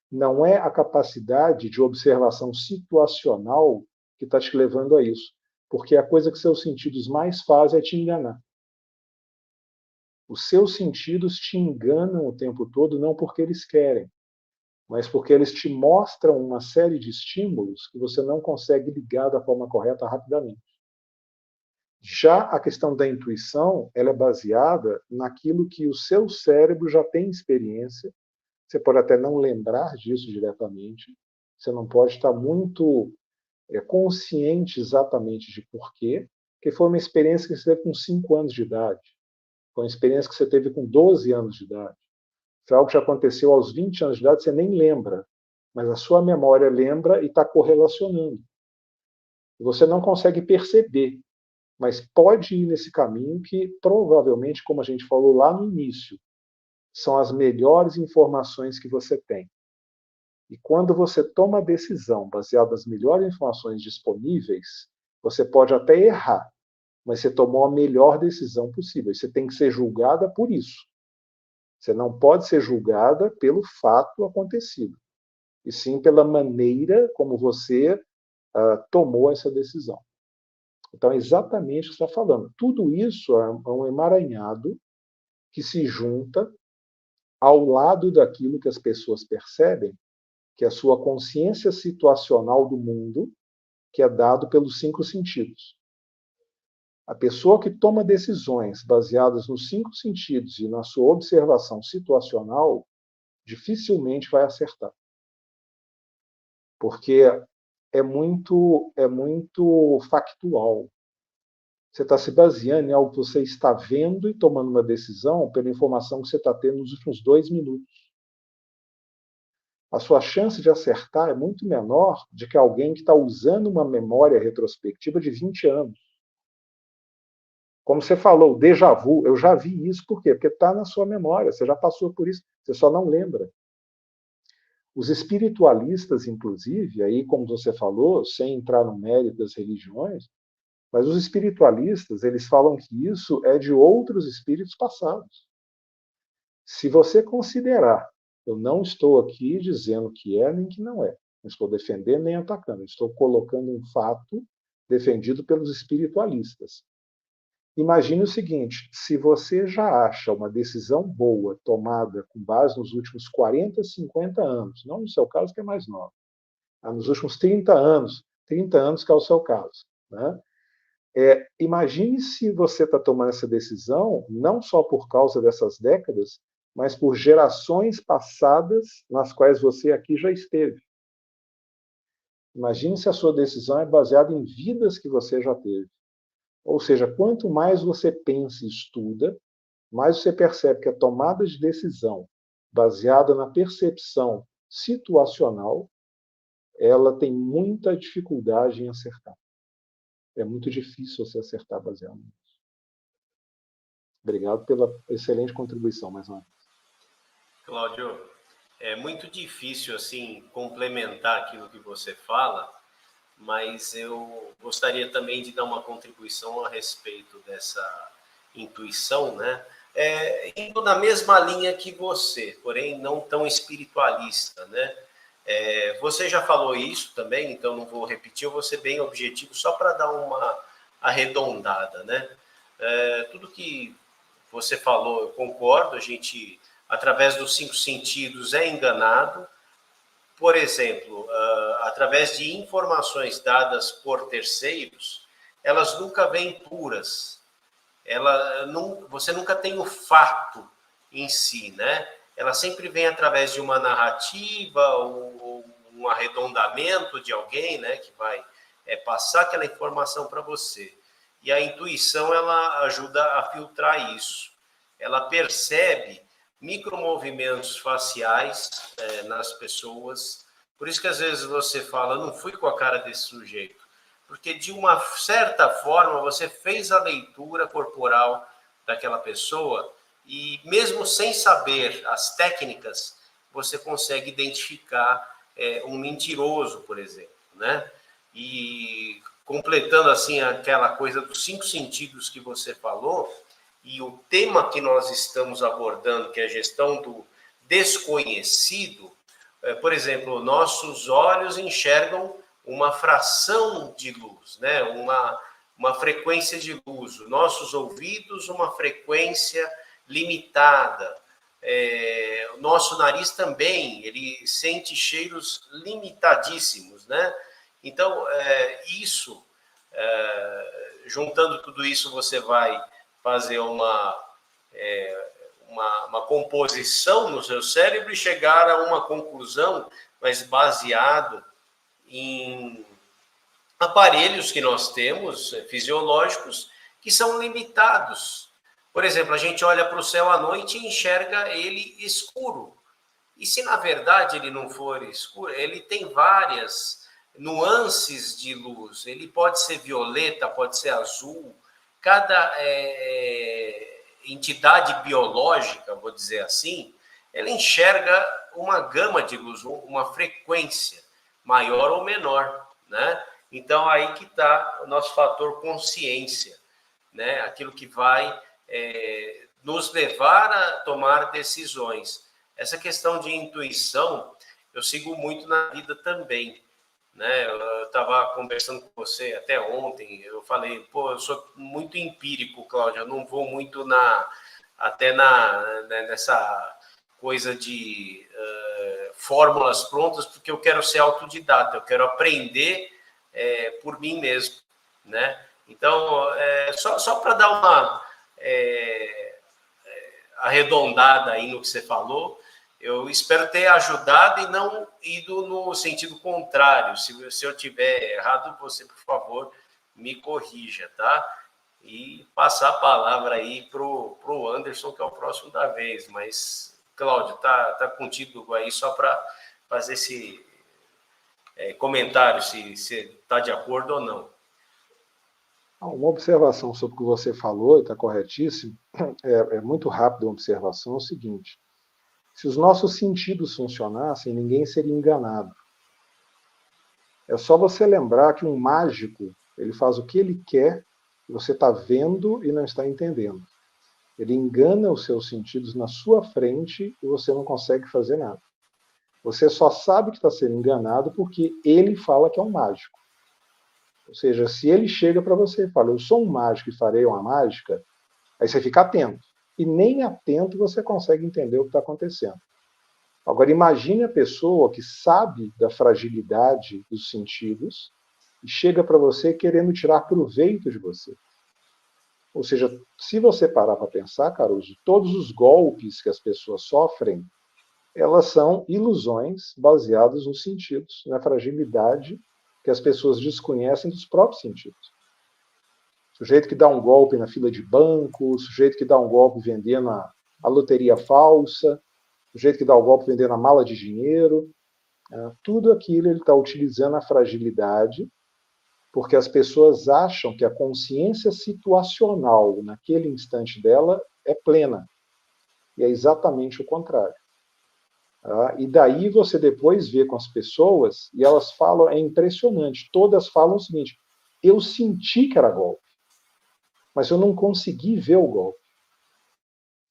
Não é a capacidade de observação situacional que está te levando a isso. Porque a coisa que seus sentidos mais fazem é te enganar. Os seus sentidos te enganam o tempo todo, não porque eles querem, mas porque eles te mostram uma série de estímulos que você não consegue ligar da forma correta rapidamente. Já a questão da intuição, ela é baseada naquilo que o seu cérebro já tem experiência. Você pode até não lembrar disso diretamente, você não pode estar muito consciente exatamente de porquê, porque foi uma experiência que você teve com 5 anos de idade, foi uma experiência que você teve com 12 anos de idade, foi algo que já aconteceu aos 20 anos de idade, você nem lembra, mas a sua memória lembra e está correlacionando. E você não consegue perceber, mas pode ir nesse caminho que provavelmente, como a gente falou lá no início, são as melhores informações que você tem. E quando você toma a decisão baseada nas melhores informações disponíveis, você pode até errar, mas você tomou a melhor decisão possível. Você tem que ser julgada por isso. Você não pode ser julgada pelo fato acontecido. e sim pela maneira como você tomou essa decisão. Então, é exatamente o que você está falando. Tudo isso é um emaranhado que se junta ao lado daquilo que as pessoas percebem, que é a sua consciência situacional do mundo, que é dado pelos 5 sentidos. A pessoa que toma decisões baseadas nos 5 sentidos e na sua observação situacional, dificilmente vai acertar. Porque é muito factual. Você está se baseando em algo que você está vendo e tomando uma decisão pela informação que você está tendo nos últimos 2 minutos. A sua chance de acertar é muito menor do que alguém que está usando uma memória retrospectiva de 20 anos. Como você falou, déjà vu, eu já vi isso, por quê? Porque está na sua memória, você já passou por isso, você só não lembra. Os espiritualistas, inclusive, aí, como você falou, sem entrar no mérito das religiões, mas os espiritualistas, eles falam que isso é de outros espíritos passados. Se você considerar, eu não estou aqui dizendo que é nem que não é, não estou defendendo nem atacando, estou colocando um fato defendido pelos espiritualistas. Imagine o seguinte, se você já acha uma decisão boa tomada com base nos últimos 40, 50 anos, não no seu caso que é mais nova, nos últimos 30 anos que é o seu caso, né? Imagine se você está tomando essa decisão não só por causa dessas décadas, mas por gerações passadas nas quais você aqui já esteve. Imagine se a sua decisão é baseada em vidas que você já teve. Ou seja, quanto mais você pensa e estuda, mais você percebe que a tomada de decisão baseada na percepção situacional, ela tem muita dificuldade em acertar. É muito difícil você acertar baseado nisso. Obrigado pela excelente contribuição, mais uma vez. Cláudio, é muito difícil assim complementar aquilo que você fala, mas eu gostaria também de dar uma contribuição a respeito dessa intuição, né? Indo na mesma linha que você, porém não tão espiritualista, né? Você já falou isso também, então não vou repetir, eu vou ser bem objetivo, só para dar uma arredondada, né? Tudo que você falou, eu concordo, a gente, através dos 5 sentidos, é enganado. Por exemplo, através de informações dadas por terceiros, elas nunca vêm puras. Você nunca tem o fato em si, né? Ela sempre vem através de uma narrativa ou um arredondamento de alguém, né, que vai passar aquela informação para você. E a intuição, ela ajuda a filtrar isso. Ela percebe micromovimentos faciais nas pessoas. Por isso que às vezes você fala, não fui com a cara desse sujeito. Porque de uma certa forma você fez a leitura corporal daquela pessoa e mesmo sem saber as técnicas, você consegue identificar um mentiroso, por exemplo, né? E completando assim aquela coisa dos 5 sentidos que você falou, e o tema que nós estamos abordando, que é a gestão do desconhecido, por exemplo, nossos olhos enxergam uma fração de luz, né? uma frequência de luz. Nossos ouvidos, uma frequência limitada. O nosso nariz também, ele sente cheiros limitadíssimos, né? Então, juntando tudo isso, você vai fazer uma composição no seu cérebro e chegar a uma conclusão, mas baseado em aparelhos que nós temos, fisiológicos, que são limitados. Por exemplo, a gente olha para o céu à noite e enxerga ele escuro. E se, na verdade, ele não for escuro, ele tem várias nuances de luz. Ele pode ser violeta, pode ser azul. Cada entidade biológica, vou dizer assim, ela enxerga uma gama de luz, uma frequência maior ou menor, né? Então, aí que está o nosso fator consciência, né? Aquilo que vai nos levar a tomar decisões. Essa questão de intuição, eu sigo muito na vida também, né? Eu estava conversando com você até ontem, eu falei, pô, eu sou muito empírico, Cláudio, eu não vou muito nessa coisa de fórmulas prontas, porque eu quero ser autodidata, eu quero aprender por mim mesmo, né? Então, só para dar uma arredondada aí no que você falou, eu espero ter ajudado e não ido no sentido contrário. Se eu tiver errado, você, por favor, me corrija, tá? E passar a palavra aí para o Anderson, que é o próximo da vez. Mas, Cláudio, tá contigo aí só para fazer esse comentário, se está de acordo ou não. Uma observação sobre o que você falou, está corretíssimo, é muito rápido uma observação, é o seguinte: se os nossos sentidos funcionassem, ninguém seria enganado. É só você lembrar que um mágico, ele faz o que ele quer, e você está vendo e não está entendendo. Ele engana os seus sentidos na sua frente e você não consegue fazer nada. Você só sabe que está sendo enganado porque ele fala que é um mágico. Ou seja, se ele chega para você e fala, eu sou um mágico e farei uma mágica, aí você fica atento. E nem atento você consegue entender o que está acontecendo. Agora, imagine a pessoa que sabe da fragilidade dos sentidos e chega para você querendo tirar proveito de você. Ou seja, se você parar para pensar, Caruso, todos os golpes que as pessoas sofrem, elas são ilusões baseadas nos sentidos, na fragilidade que as pessoas desconhecem dos próprios sentidos. O sujeito que dá um golpe na fila de banco, o sujeito que dá um golpe vendendo a loteria falsa, o sujeito que dá o golpe vendendo a mala de dinheiro, tudo aquilo ele está utilizando a fragilidade, porque as pessoas acham que a consciência situacional naquele instante dela é plena. E é exatamente o contrário. E daí você depois vê com as pessoas, e elas falam, é impressionante, todas falam o seguinte, eu senti que era golpe, mas eu não consegui ver o golpe.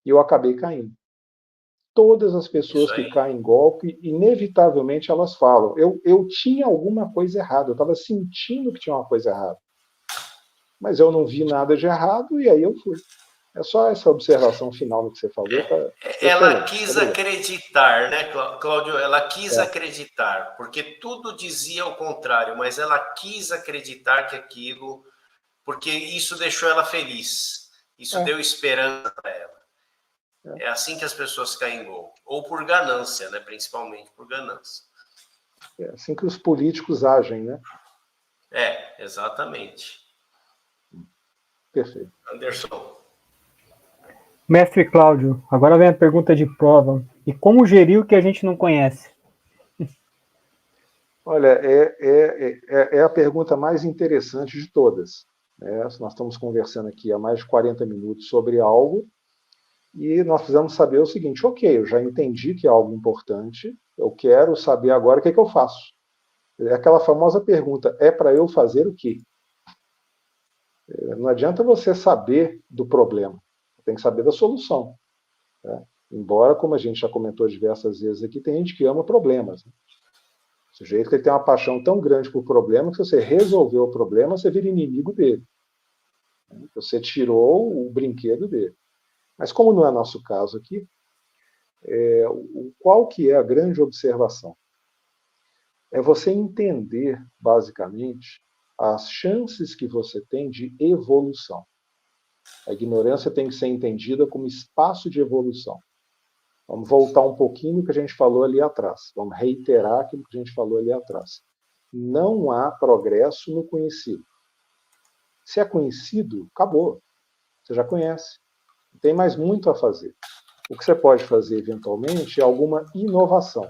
E eu acabei caindo. Todas as pessoas que caem em golpe, inevitavelmente elas falam, eu tinha alguma coisa errada, eu estava sentindo que tinha uma coisa errada. Mas eu não vi nada de errado e aí eu fui. É só essa observação final no que você falou. Ela quis acreditar, né, Cláudio? Ela quis acreditar, porque tudo dizia o contrário, mas ela quis acreditar que aquilo, porque isso deixou ela feliz, isso deu esperança para ela. É assim que as pessoas caem em golpe, ou por ganância, né? Principalmente por ganância. É assim que os políticos agem, né? Exatamente. Perfeito. Anderson. Mestre Cláudio, agora vem a pergunta de prova. E como gerir o que a gente não conhece? Olha, é a pergunta mais interessante de todas. Nós estamos conversando aqui há mais de 40 minutos sobre algo e nós precisamos saber o seguinte, ok, eu já entendi que é algo importante, eu quero saber agora o que é que eu faço. É aquela famosa pergunta, é para eu fazer o quê? Não adianta você saber do problema, tem que saber da solução. Embora, como a gente já comentou diversas vezes aqui, tem gente que ama problemas. O sujeito que ele tem uma paixão tão grande por problema que se você resolveu o problema, você vira inimigo dele. Você tirou o brinquedo dele. Mas como não é nosso caso aqui, qual que é a grande observação? É você entender, basicamente, as chances que você tem de evolução. A ignorância tem que ser entendida como espaço de evolução. Vamos voltar um pouquinho no que a gente falou ali atrás. Vamos reiterar aquilo que a gente falou ali atrás. Não há progresso no conhecido. Se é conhecido, acabou. Você já conhece. Não tem mais muito a fazer. O que você pode fazer, eventualmente, é alguma inovação.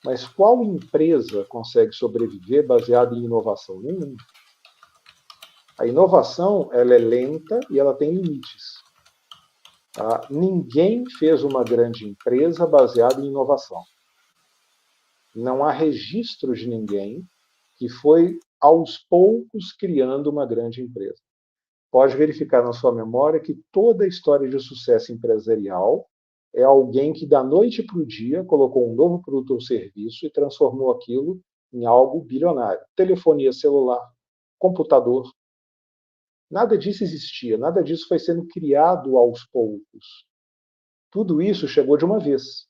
Mas qual empresa consegue sobreviver baseada em inovação? Nenhuma. A inovação ela é lenta e ela tem limites. Ninguém fez uma grande empresa baseada em inovação. Não há registro de ninguém que foi, aos poucos, criando uma grande empresa. Pode verificar na sua memória que toda a história de sucesso empresarial é alguém que da noite para o dia colocou um novo produto ou serviço e transformou aquilo em algo bilionário. Telefonia celular, computador. Nada disso existia, nada disso foi sendo criado aos poucos. Tudo isso chegou de uma vez.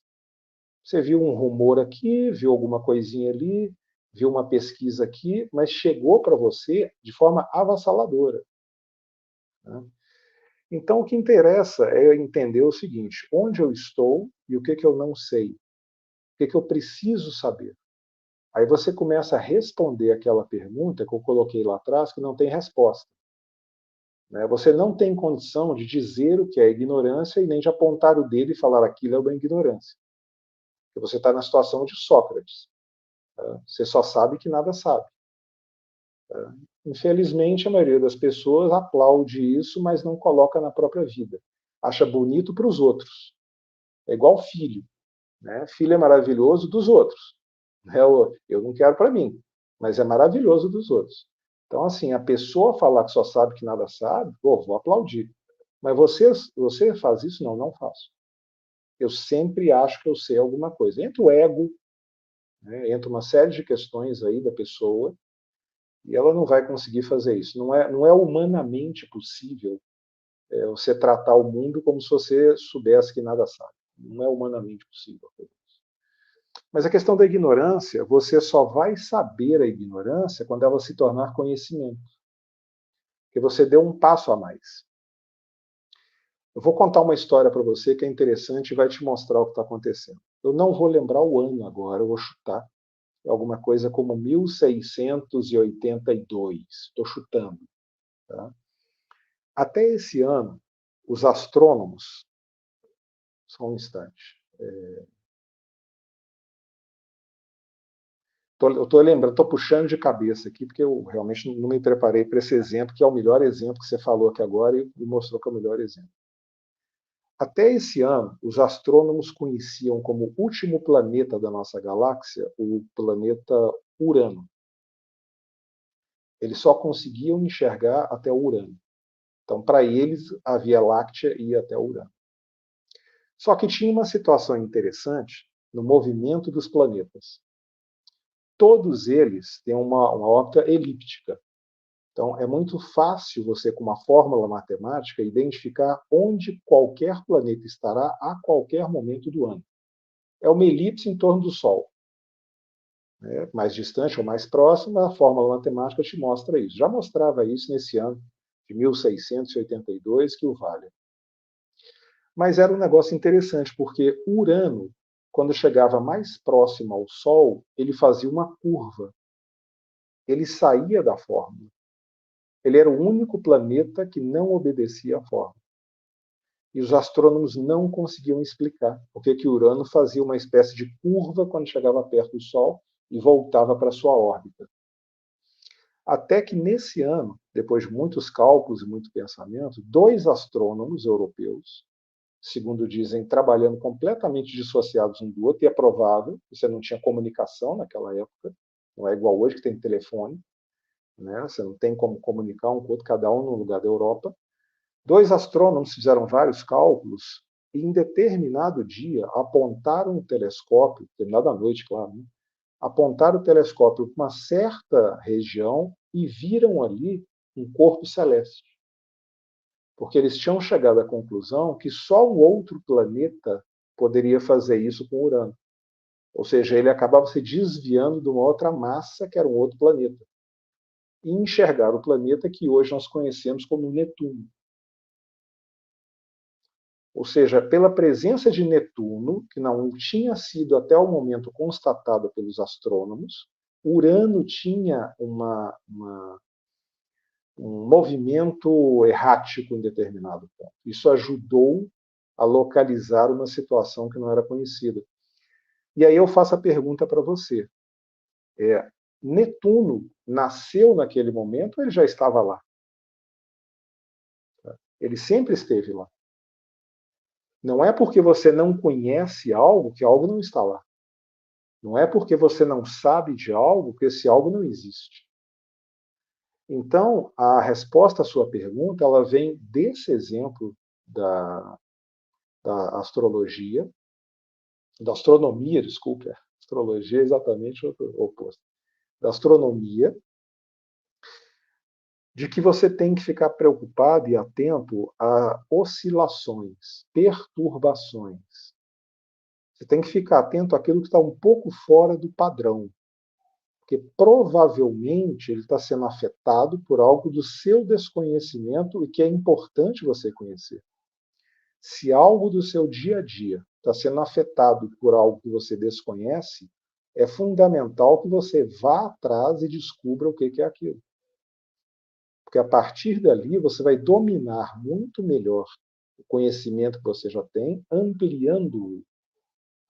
Você viu um rumor aqui, viu alguma coisinha ali, viu uma pesquisa aqui, mas chegou para você de forma avassaladora. Né? Então, o que interessa é entender o seguinte: onde eu estou e o que eu não sei. O que eu preciso saber. Aí você começa a responder aquela pergunta que eu coloquei lá atrás, que não tem resposta. Você não tem condição de dizer o que é ignorância e nem de apontar o dedo e falar aquilo é uma ignorância. Porque você está na situação de Sócrates. Você só sabe que nada sabe. Infelizmente, a maioria das pessoas aplaude isso, mas não coloca na própria vida. Acha bonito para os outros. É igual filho. Filho é maravilhoso dos outros. Eu não quero para mim, mas é maravilhoso dos outros. Então, assim, a pessoa falar que só sabe que nada sabe, vou aplaudir. Mas você faz isso? Não, não faço. Eu sempre acho que eu sei alguma coisa. Entra o ego, entra uma série de questões aí da pessoa, e ela não vai conseguir fazer isso. Não é humanamente possível você tratar o mundo como se você soubesse que nada sabe. Não é humanamente possível. Mas a questão da ignorância, você só vai saber a ignorância quando ela se tornar conhecimento. Porque você deu um passo a mais. Eu vou contar uma história para você que é interessante e vai te mostrar o que está acontecendo. Eu não vou lembrar o ano agora, eu vou chutar. É alguma coisa como 1682. Estou chutando. Tá? Até esse ano, os astrônomos... Só um instante. Eu estou lembrando, estou puxando de cabeça aqui, porque eu realmente não me preparei para esse exemplo, que é o melhor exemplo que você falou aqui agora e mostrou que é o melhor exemplo. Até esse ano, os astrônomos conheciam como último planeta da nossa galáxia o planeta Urano. Eles só conseguiam enxergar até o Urano. Então, para eles, a Via Láctea ia até o Urano. Só que tinha uma situação interessante no movimento dos planetas. Todos eles têm uma órbita elíptica. Então, é muito fácil você, com uma fórmula matemática, identificar onde qualquer planeta estará a qualquer momento do ano. É uma elipse em torno do Sol. Mais distante ou mais próximo, a fórmula matemática te mostra isso. Já mostrava isso nesse ano de 1682, que o vale. Mas era um negócio interessante, porque Urano, quando chegava mais próximo ao Sol, ele fazia uma curva. Ele saía da fórmula. Ele era o único planeta que não obedecia à fórmula. E os astrônomos não conseguiam explicar por que Urano fazia uma espécie de curva quando chegava perto do Sol e voltava para sua órbita. Até que nesse ano, depois de muitos cálculos e muito pensamento, 2 astrônomos europeus, segundo dizem, trabalhando completamente dissociados um do outro, e é provável, você não tinha comunicação naquela época, não é igual hoje que tem telefone, você não tem como comunicar um com o outro, cada um no lugar da Europa. 2 astrônomos fizeram vários cálculos e, em determinado dia, apontaram o telescópio, determinada noite, claro, apontaram o telescópio para uma certa região e viram ali um corpo celeste. Porque eles tinham chegado à conclusão que só o outro planeta poderia fazer isso com Urano. Ou seja, ele acabava se desviando de uma outra massa, que era um outro planeta. E enxergar o planeta que hoje nós conhecemos como Netuno. Ou seja, pela presença de Netuno, que não tinha sido até o momento constatada pelos astrônomos, Urano tinha um movimento errático em determinado ponto. Isso ajudou a localizar uma situação que não era conhecida. E aí eu faço a pergunta para você. Netuno nasceu naquele momento ou ele já estava lá? Ele sempre esteve lá. Não é porque você não conhece algo que algo não está lá. Não é porque você não sabe de algo que esse algo não existe. Então, a resposta à sua pergunta ela vem desse exemplo da astrologia, da astronomia, desculpe, astrologia é exatamente o oposto, da astronomia, de que você tem que ficar preocupado e atento a oscilações, perturbações. Você tem que ficar atento àquilo que está um pouco fora do padrão, porque provavelmente ele está sendo afetado por algo do seu desconhecimento e que é importante você conhecer. Se algo do seu dia a dia está sendo afetado por algo que você desconhece, é fundamental que você vá atrás e descubra o que é aquilo. Porque a partir dali você vai dominar muito melhor o conhecimento que você já tem, ampliando-o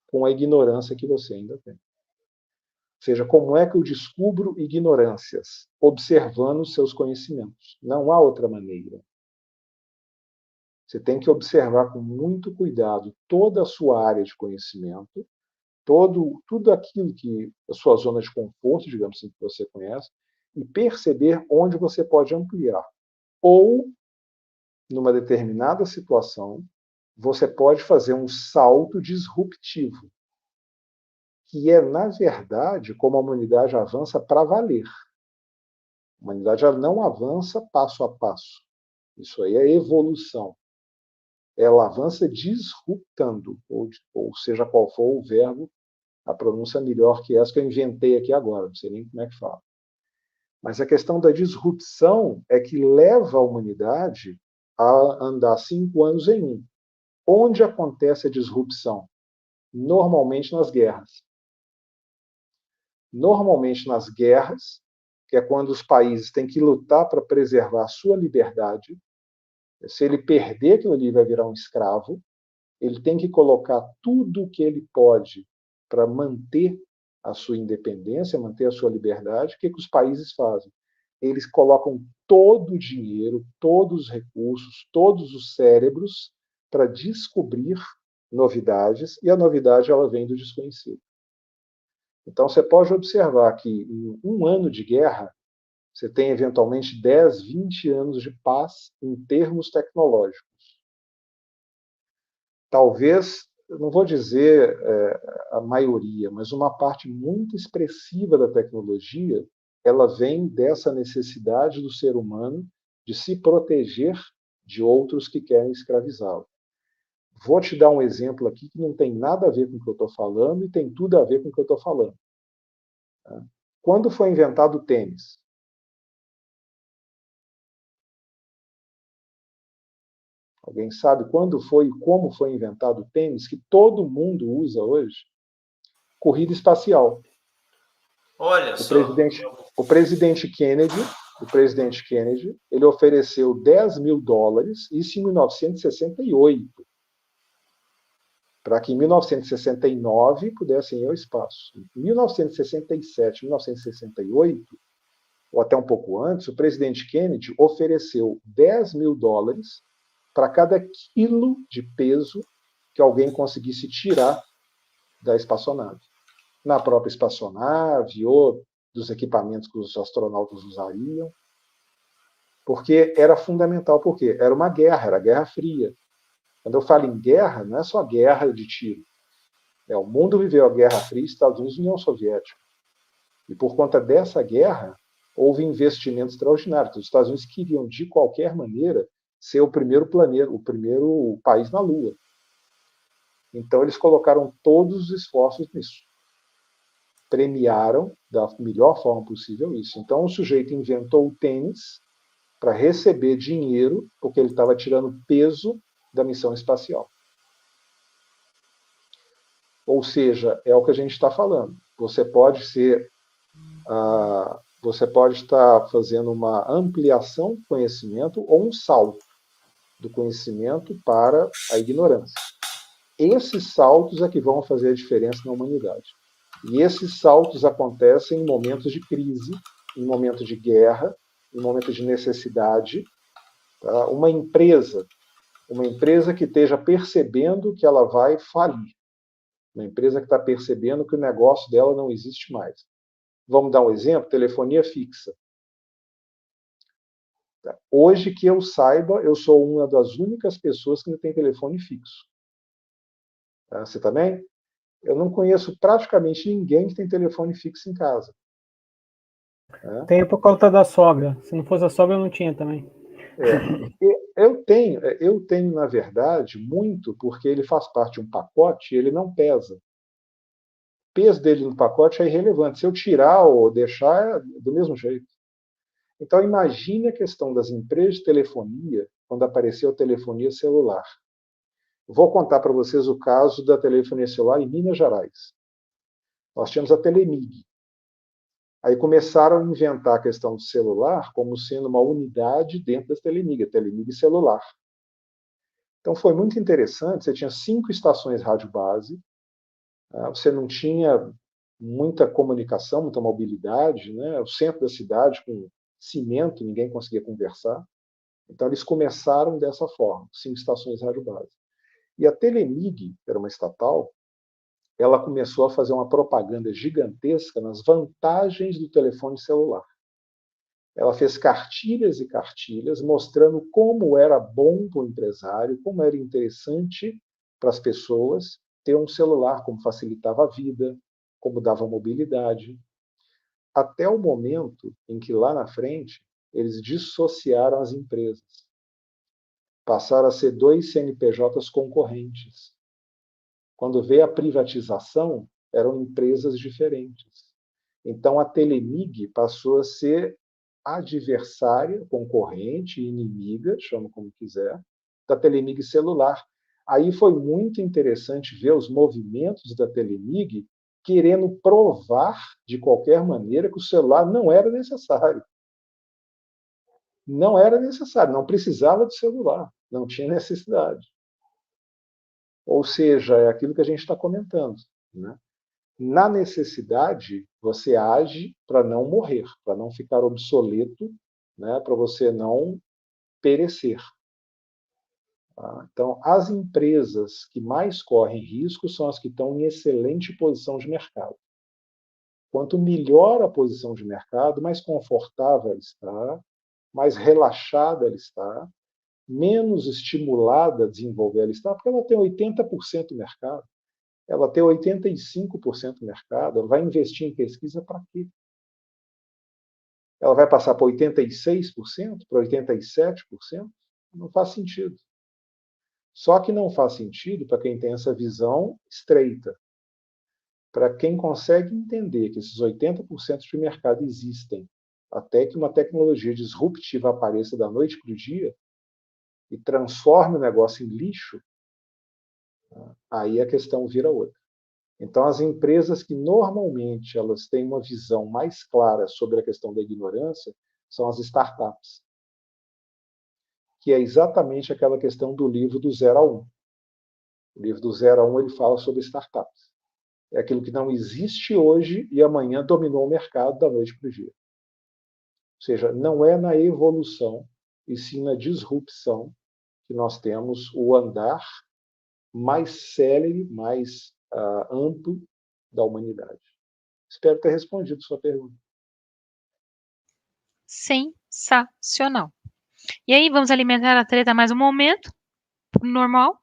com a ignorância que você ainda tem. Ou seja, como é que eu descubro ignorâncias? Observando os seus conhecimentos. Não há outra maneira. Você tem que observar com muito cuidado toda a sua área de conhecimento, tudo aquilo que a sua zona de conforto, digamos assim, que você conhece, e perceber onde você pode ampliar. Ou, numa determinada situação, você pode fazer um salto disruptivo, que é, na verdade, como a humanidade avança para valer. A humanidade já não avança passo a passo. Isso aí é evolução. Ela avança disruptando, ou seja qual for o verbo, a pronúncia melhor que essa que eu inventei aqui agora, não sei nem como é que fala. Mas a questão da disrupção é que leva a humanidade a andar 5 anos em um. Onde acontece a disrupção? Normalmente nas guerras. Normalmente nas guerras, que é quando os países têm que lutar para preservar a sua liberdade. Se ele perder aquilo ali, vai virar um escravo. Ele tem que colocar tudo o que ele pode para manter a sua independência, manter a sua liberdade. O que os países fazem? Eles colocam todo o dinheiro, todos os recursos, todos os cérebros para descobrir novidades, e a novidade ela vem do desconhecido. Então você pode observar que em um ano de guerra, você tem eventualmente 10, 20 anos de paz em termos tecnológicos. Talvez, não vou dizer a maioria, mas uma parte muito expressiva da tecnologia, ela vem dessa necessidade do ser humano de se proteger de outros que querem escravizá-lo. Vou te dar um exemplo aqui que não tem nada a ver com o que eu estou falando e tem tudo a ver com o que eu estou falando. Quando foi inventado o tênis? Alguém sabe quando foi e como foi inventado o tênis que todo mundo usa hoje? Corrida espacial. Olha só. O presidente Kennedy, ele ofereceu $10 mil, isso em 1968, para que em 1969 pudessem ir ao espaço. Em 1967, 1968, ou até um pouco antes, o presidente Kennedy ofereceu $10 mil para cada quilo de peso que alguém conseguisse tirar da espaçonave. Na própria espaçonave ou dos equipamentos que os astronautas usariam. Porque era fundamental, porque era uma guerra, era a Guerra Fria. Quando eu falo em guerra, não é só guerra de tiro. O mundo viveu a Guerra Fria, Estados Unidos e União Soviética. E por conta dessa guerra, houve investimentos extraordinários. Os Estados Unidos queriam, de qualquer maneira, ser o primeiro planeta, o primeiro país na Lua. Então, eles colocaram todos os esforços nisso. Premiaram da melhor forma possível isso. Então, o sujeito inventou o tênis para receber dinheiro, porque ele estava tirando peso da missão espacial. Ou seja, é o que a gente está falando. Você pode estar fazendo uma ampliação do conhecimento ou um salto do conhecimento para a ignorância. Esses saltos é que vão fazer a diferença na humanidade. E esses saltos acontecem em momentos de crise, em momentos de guerra, em momentos de necessidade. Tá? Uma empresa que esteja percebendo que ela vai falir. Uma empresa que está percebendo que o negócio dela não existe mais. Vamos dar um exemplo? Telefonia fixa. Hoje que eu saiba, eu sou uma das únicas pessoas que não tem telefone fixo. Tá? Você também? Eu não conheço praticamente ninguém que tem telefone fixo em casa. Né? Tenho por conta da sogra. Se não fosse a sogra, eu não tinha também. Eu tenho, na verdade, muito, porque ele faz parte de um pacote e ele não pesa. O peso dele no pacote é irrelevante. Se eu tirar ou deixar, é do mesmo jeito. Então, imagine a questão das empresas de telefonia quando apareceu a telefonia celular. Vou contar para vocês o caso da telefonia celular em Minas Gerais. Nós tínhamos a Telemig. Aí começaram a inventar a questão do celular como sendo uma unidade dentro da Telemig, a Telemig celular. Então foi muito interessante, você tinha 5 estações rádio base, você não tinha muita comunicação, muita mobilidade, né? O centro da cidade com cimento, ninguém conseguia conversar. Então eles começaram dessa forma, 5 estações rádio base. E a Telemig, que era uma estatal, ela começou a fazer uma propaganda gigantesca nas vantagens do telefone celular. Ela fez cartilhas e cartilhas mostrando como era bom para o empresário, como era interessante para as pessoas ter um celular, como facilitava a vida, como dava mobilidade. Até o momento em que, lá na frente, eles dissociaram as empresas. Passaram a ser 2 CNPJs concorrentes. Quando veio a privatização, eram empresas diferentes. Então, a Telemig passou a ser adversária, concorrente, inimiga, chama como quiser, da Telemig celular. Aí foi muito interessante ver os movimentos da Telemig querendo provar, de qualquer maneira, que o celular não era necessário. Não era necessário, não precisava de celular, não tinha necessidade. Ou seja, é aquilo que a gente está comentando. Né? Na necessidade, você age para não morrer, para não ficar obsoleto, né? Para você não perecer. Então, as empresas que mais correm risco são as que estão em excelente posição de mercado. Quanto melhor a posição de mercado, mais confortável ela está, mais relaxada ela está, menos estimulada a desenvolver ela está, porque ela tem 80% do mercado. Ela tem 85% do mercado, ela vai investir em pesquisa para quê? Ela vai passar para 86%, para 87%? Não faz sentido. Só que não faz sentido para quem tem essa visão estreita. Para quem consegue entender que esses 80% de mercado existem até que uma tecnologia disruptiva apareça da noite para o dia e transforme o negócio em lixo, aí a questão vira outra. Então, as empresas que normalmente elas têm uma visão mais clara sobre a questão da ignorância são as startups, que é exatamente aquela questão do livro do 0 a 1. O livro do 0 a 1 ele fala sobre startups. É aquilo que não existe hoje e amanhã dominou o mercado da noite para o dia. Ou seja, não é na evolução, e sim na disrupção que nós temos o andar mais célere, mais amplo da humanidade. Espero ter respondido sua pergunta. Sensacional. E aí, vamos alimentar a treta mais um momento, normal,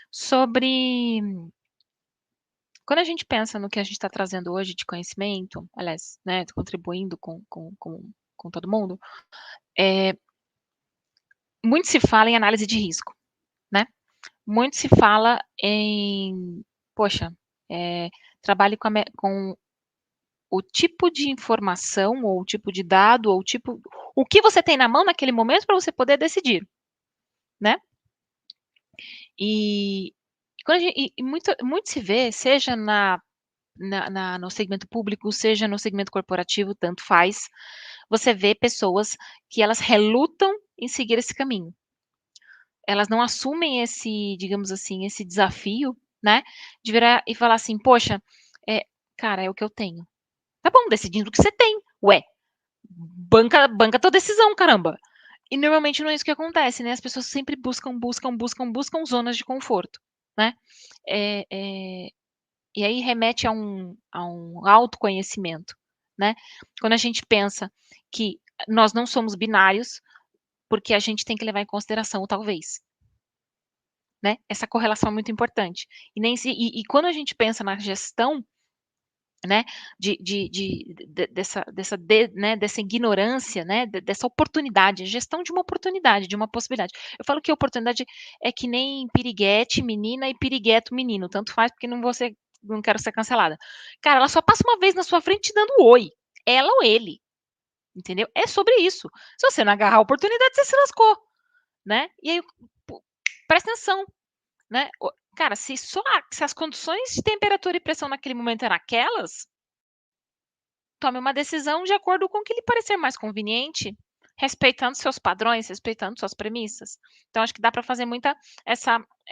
sobre... Quando a gente pensa no que a gente está trazendo hoje de conhecimento, aliás, né, contribuindo com todo mundo, muito se fala em análise de risco, né? Muito se fala em, poxa, trabalhe com o tipo de informação, ou o tipo de dado, ou o que você tem na mão naquele momento para você poder decidir, né? E, muito se vê, seja no segmento público, seja no segmento corporativo, tanto faz, você vê pessoas que elas relutam em seguir esse caminho. Elas não assumem esse, digamos assim, esse desafio, né, de virar e falar assim, poxa, cara, é o que eu tenho. Tá bom, decidindo o que você tem. Ué, banca tua decisão, caramba. E normalmente não é isso que acontece, né? As pessoas sempre buscam zonas de conforto, né? E aí remete a um autoconhecimento, né? Quando a gente pensa que nós não somos binários, porque a gente tem que levar em consideração o talvez, né? Essa correlação é muito importante. E quando a gente pensa na gestão, né, dessa ignorância, né, dessa oportunidade, gestão de uma oportunidade, de uma possibilidade. Eu falo que a oportunidade é que nem piriguete, menina, e pirigueto, menino. Tanto faz, porque não quero ser cancelada. Cara, ela só passa uma vez na sua frente te dando oi. Ela ou ele. Entendeu? É sobre isso. Se você não agarrar a oportunidade, você se lascou, né? E aí, presta atenção, né? Cara, se as condições de temperatura e pressão naquele momento eram aquelas, tome uma decisão de acordo com o que lhe parecer mais conveniente, respeitando seus padrões, respeitando suas premissas. Então, acho que dá para fazer muita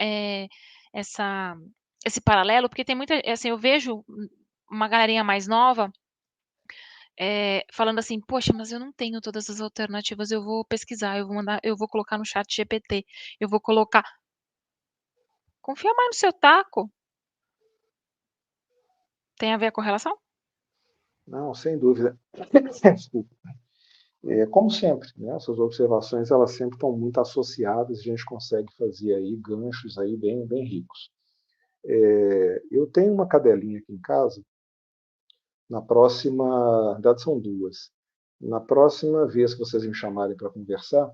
é, esse paralelo, porque tem muita, assim, eu vejo uma galerinha mais nova falando assim, poxa, mas eu não tenho todas as alternativas, eu vou pesquisar, eu vou colocar no chat GPT, eu vou colocar. Confia mais no seu taco. Tem a ver com a relação? Não, sem dúvida. Desculpa. Como sempre, né, essas observações elas sempre estão muito associadas, a gente consegue fazer aí ganchos aí bem, bem ricos. Eu tenho uma cadelinha aqui em casa, na próxima, na verdade são duas, na próxima vez que vocês me chamarem para conversar,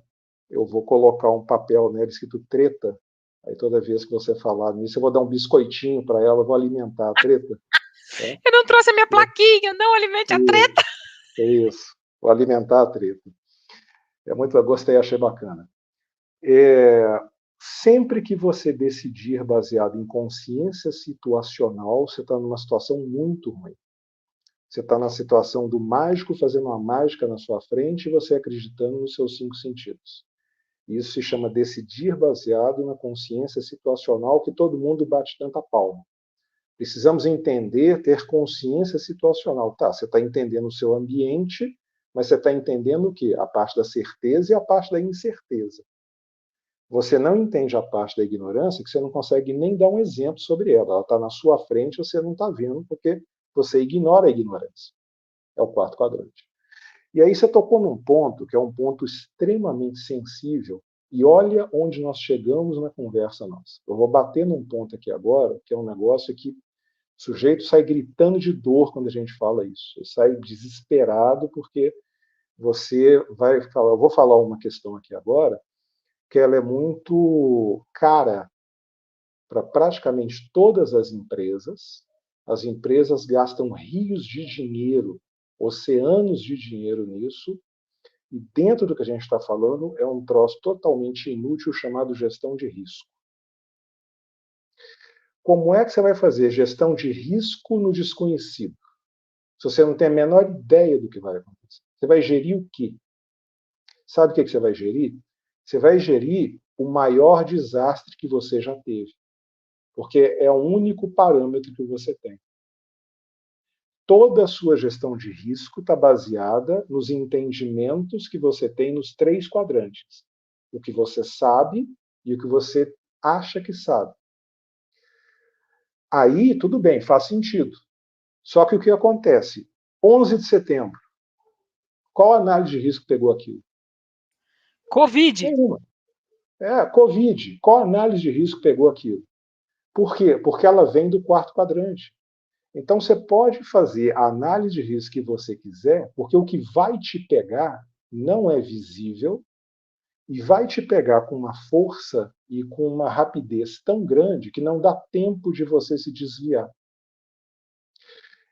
eu vou colocar um papel nela escrito treta, aí toda vez que você falar nisso, eu vou dar um biscoitinho para ela, vou alimentar a treta. Tá? Eu não trouxe a minha plaquinha, não alimente a treta. É isso, vou alimentar a treta. Eu gostei, achei bacana. Sempre que você decidir baseado em consciência situacional, você está numa situação muito ruim. Você está na situação do mágico fazendo uma mágica na sua frente e você acreditando nos seus 5 sentidos. Isso se chama decidir baseado na consciência situacional, que todo mundo bate tanta palma. Precisamos entender, ter consciência situacional. Tá, você está entendendo o seu ambiente, mas você está entendendo o quê? A parte da certeza e a parte da incerteza. Você não entende a parte da ignorância, que você não consegue nem dar um exemplo sobre ela. Ela está na sua frente, você não está vendo, porque você ignora a ignorância. É o 4º quadrante. E aí você tocou num ponto, que é um ponto extremamente sensível, e olha onde nós chegamos na conversa nossa. Eu vou bater num ponto aqui agora, que é um negócio que o sujeito sai gritando de dor quando a gente fala isso. Ele sai desesperado porque você vai falar... Eu vou falar uma questão aqui agora, que ela é muito cara para praticamente todas as empresas. As empresas gastam rios de dinheiro, oceanos de dinheiro nisso, e dentro do que a gente está falando é um troço totalmente inútil chamado gestão de risco. Como é que você vai fazer gestão de risco no desconhecido? Se você não tem a menor ideia do que vai acontecer. Você vai gerir o quê? Sabe o que você vai gerir? Você vai gerir o maior desastre que você já teve. Porque é o único parâmetro que você tem. Toda a sua gestão de risco está baseada nos entendimentos que você tem nos 3 quadrantes. O que você sabe e o que você acha que sabe. Aí, tudo bem, faz sentido. Só que o que acontece? 11 de setembro. Qual análise de risco pegou aquilo? Covid. Nenhuma. Covid. Qual análise de risco pegou aquilo? Por quê? Porque ela vem do 4º quadrante. Então, você pode fazer a análise de risco que você quiser, porque o que vai te pegar não é visível e vai te pegar com uma força e com uma rapidez tão grande que não dá tempo de você se desviar.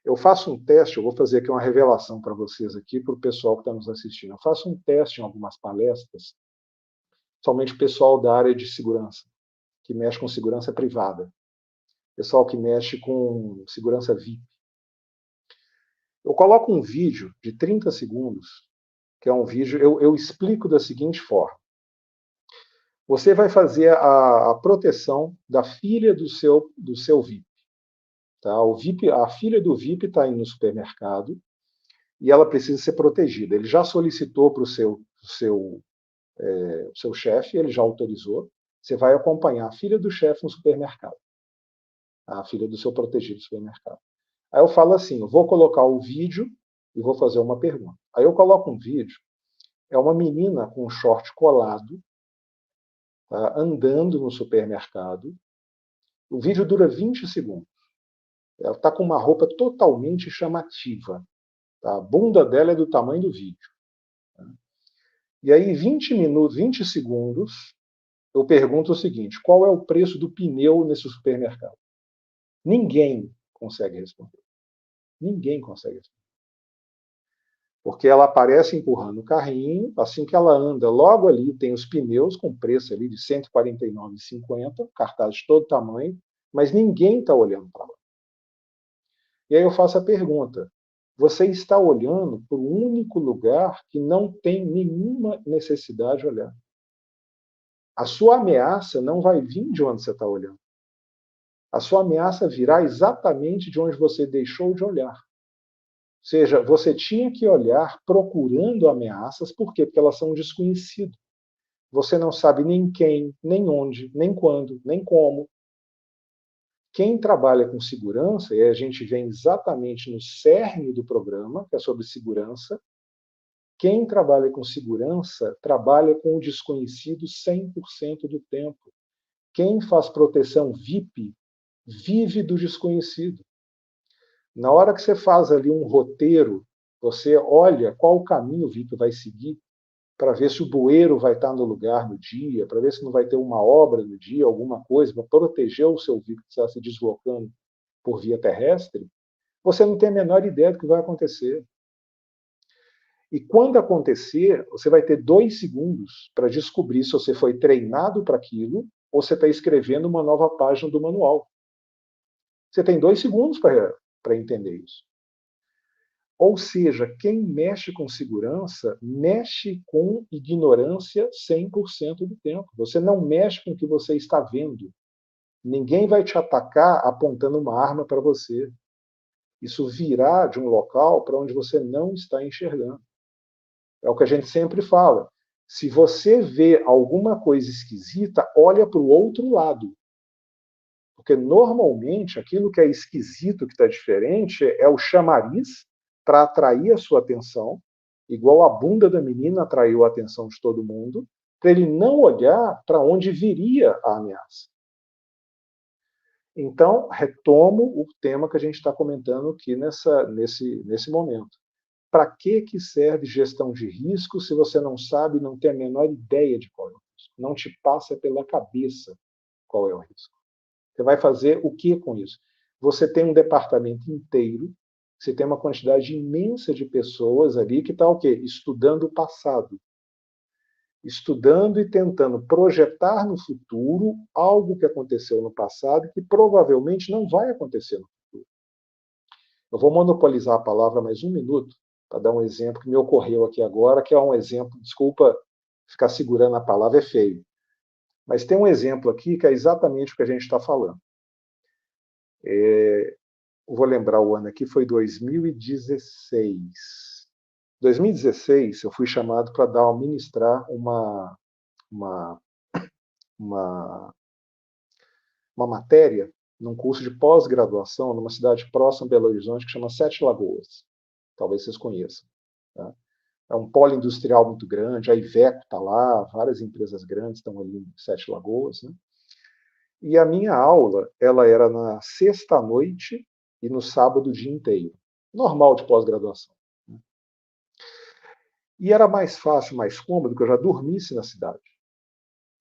Eu faço um teste, eu vou fazer aqui uma revelação para vocês aqui, para o pessoal que está nos assistindo. Eu faço um teste em algumas palestras, somente o pessoal da área de segurança, que mexe com segurança privada. Pessoal que mexe com segurança VIP. Eu coloco um vídeo de 30 segundos, que é um vídeo, eu explico da seguinte forma. Você vai fazer a proteção da filha do seu VIP. Tá? A filha do VIP está indo no supermercado e ela precisa ser protegida. Ele já solicitou para o seu chefe, ele já autorizou. Você vai acompanhar a filha do chefe no supermercado. A filha do seu protegido no supermercado. Aí eu falo assim, eu vou colocar o vídeo e vou fazer uma pergunta. Aí eu coloco um vídeo, é uma menina com um short colado, tá, andando no supermercado. O vídeo dura 20 segundos. Ela está com uma roupa totalmente chamativa. Tá? A bunda dela é do tamanho do vídeo. Tá? E aí, 20 minutos, 20 segundos, eu pergunto o seguinte: qual é o preço do pneu nesse supermercado? Ninguém consegue responder. Ninguém consegue responder. Porque ela aparece empurrando o carrinho, assim que ela anda, logo ali tem os pneus com preço ali de R$ 149,50, cartaz de todo tamanho, mas ninguém está olhando para lá. E aí eu faço a pergunta: você está olhando para o único lugar que não tem nenhuma necessidade de olhar. A sua ameaça não vai vir de onde você está olhando. A sua ameaça virá exatamente de onde você deixou de olhar. Ou seja, você tinha que olhar procurando ameaças, por quê? Porque elas são desconhecidas. Você não sabe nem quem, nem onde, nem quando, nem como. Quem trabalha com segurança, e a gente vem exatamente no cerne do programa, que é sobre segurança, quem trabalha com segurança trabalha com o desconhecido 100% do tempo. Quem faz proteção VIP vive do desconhecido. Na hora que você faz ali um roteiro, você olha qual o caminho o VIP vai seguir, para ver se o bueiro vai estar no lugar no dia, para ver se não vai ter uma obra no dia, alguma coisa, para proteger o seu VIP que está se deslocando por via terrestre, você não tem a menor ideia do que vai acontecer. E quando acontecer, você vai ter 2 segundos para descobrir se você foi treinado para aquilo ou você está escrevendo uma nova página do manual. Você tem 2 segundos para entender isso. Ou seja, quem mexe com segurança, mexe com ignorância 100% do tempo. Você não mexe com o que você está vendo. Ninguém vai te atacar apontando uma arma para você. Isso virá de um local para onde você não está enxergando. É o que a gente sempre fala. Se você vê alguma coisa esquisita, olha para o outro lado. Porque normalmente aquilo que é esquisito, que está diferente, é o chamariz para atrair a sua atenção, igual a bunda da menina atraiu a atenção de todo mundo, para ele não olhar para onde viria a ameaça. Então, retomo o tema que a gente está comentando aqui nesse momento. Para que serve gestão de risco se você não sabe, não tem a menor ideia de qual é o risco? Não te passa pela cabeça qual é o risco. Você vai fazer o que com isso? Você tem um departamento inteiro, você tem uma quantidade imensa de pessoas ali que está o quê? Estudando o passado. Estudando e tentando projetar no futuro algo que aconteceu no passado e que provavelmente não vai acontecer no futuro. Eu vou monopolizar a palavra mais 1 minuto para dar um exemplo que me ocorreu aqui agora, que é um exemplo, desculpa ficar segurando a palavra, é feio. Mas tem um exemplo aqui que é exatamente o que a gente está falando. Vou lembrar o ano aqui, foi 2016. 2016, eu fui chamado para ministrar uma matéria num curso de pós-graduação numa cidade próxima a Belo Horizonte que chama Sete Lagoas. Talvez vocês conheçam. Tá? É um polo industrial muito grande, a Iveco está lá, várias empresas grandes estão ali em Sete Lagoas. Né? E a minha aula, ela era na sexta-noite e no sábado o dia inteiro. Normal de pós-graduação. Né? E era mais fácil, mais cômodo, que eu já dormisse na cidade.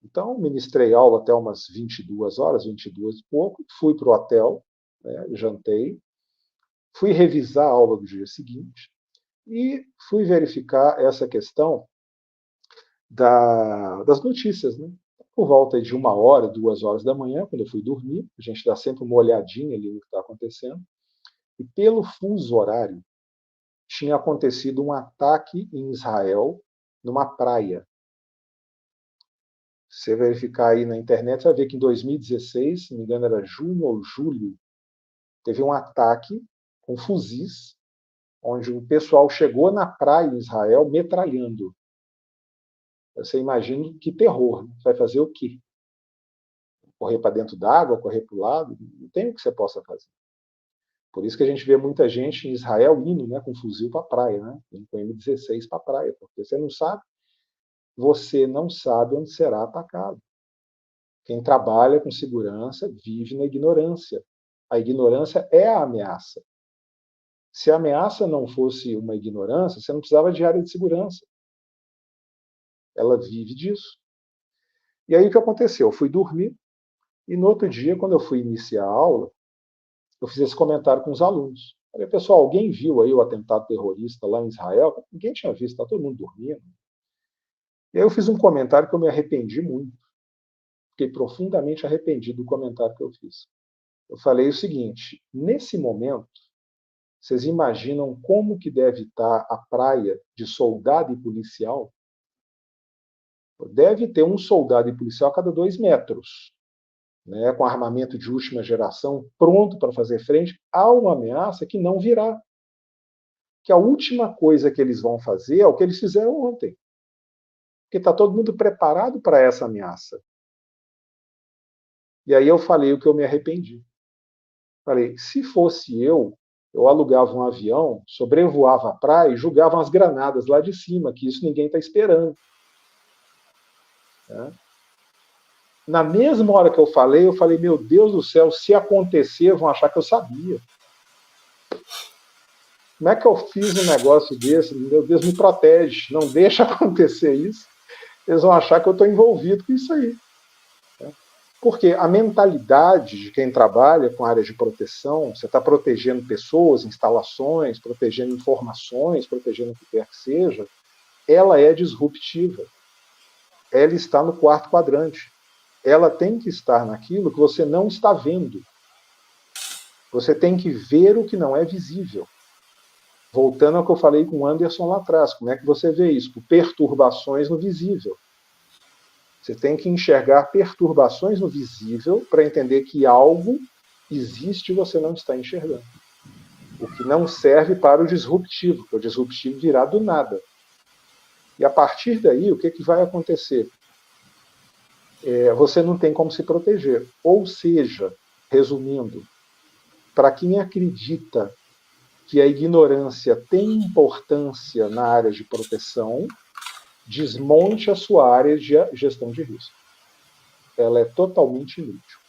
Então, ministrei aula até umas 22 horas, 22 e pouco, fui para o hotel, né, jantei, fui revisar a aula do dia seguinte e fui verificar essa questão das notícias. Né? Por volta de 1h, 2h da manhã, quando eu fui dormir, a gente dá sempre uma olhadinha ali no que está acontecendo, e pelo fuso horário, tinha acontecido um ataque em Israel, numa praia. Se você verificar aí na internet, você vai ver que em 2016, se não me engano era junho ou julho, teve um ataque com fuzis, onde o pessoal chegou na praia em Israel metralhando. Você imagina que terror. Né? Vai fazer o quê? Correr para dentro d'água, correr para o lado? Não tem o que você possa fazer. Por isso que a gente vê muita gente em Israel indo, né, com fuzil para a praia, né, com M16 para a praia, porque você não sabe onde será atacado. Quem trabalha com segurança vive na ignorância. A ignorância é a ameaça. Se a ameaça não fosse uma ignorância, você não precisava de área de segurança. Ela vive disso. E aí o que aconteceu? Eu fui dormir e no outro dia, quando eu fui iniciar a aula, eu fiz esse comentário com os alunos. Falei, pessoal, alguém viu aí o atentado terrorista lá em Israel? Ninguém tinha visto, está todo mundo dormindo. E aí eu fiz um comentário que eu me arrependi muito. Fiquei profundamente arrependido do comentário que eu fiz. Eu falei o seguinte, nesse momento, vocês imaginam como que deve estar a praia de soldado e policial? Deve ter um soldado e policial a cada 2 metros, né, com armamento de última geração, pronto para fazer frente a uma ameaça que não virá. Que a última coisa que eles vão fazer é o que eles fizeram ontem. Porque está todo mundo preparado para essa ameaça. E aí eu falei o que eu me arrependi. Falei, se fosse eu alugava um avião, sobrevoava a praia e jogava umas granadas lá de cima, que isso ninguém está esperando. Né? Na mesma hora que eu falei, meu Deus do céu, se acontecer, vão achar que eu sabia. Como é que eu fiz um negócio desse? Meu Deus, me protege, não deixa acontecer isso. Eles vão achar que eu estou envolvido com isso aí. Porque a mentalidade de quem trabalha com áreas de proteção, você está protegendo pessoas, instalações, protegendo informações, protegendo o que quer que seja, ela é disruptiva. Ela está no 4º quadrante. Ela tem que estar naquilo que você não está vendo. Você tem que ver o que não é visível. Voltando ao que eu falei com o Anderson lá atrás, como é que você vê isso? Por perturbações no visível. Você tem que enxergar perturbações no visível para entender que algo existe e você não está enxergando. O que não serve para o disruptivo, porque o disruptivo virá do nada. E a partir daí, o que vai acontecer? Você não tem como se proteger. Ou seja, resumindo, para quem acredita que a ignorância tem importância na área de proteção, desmonte a sua área de gestão de risco. Ela é totalmente inútil.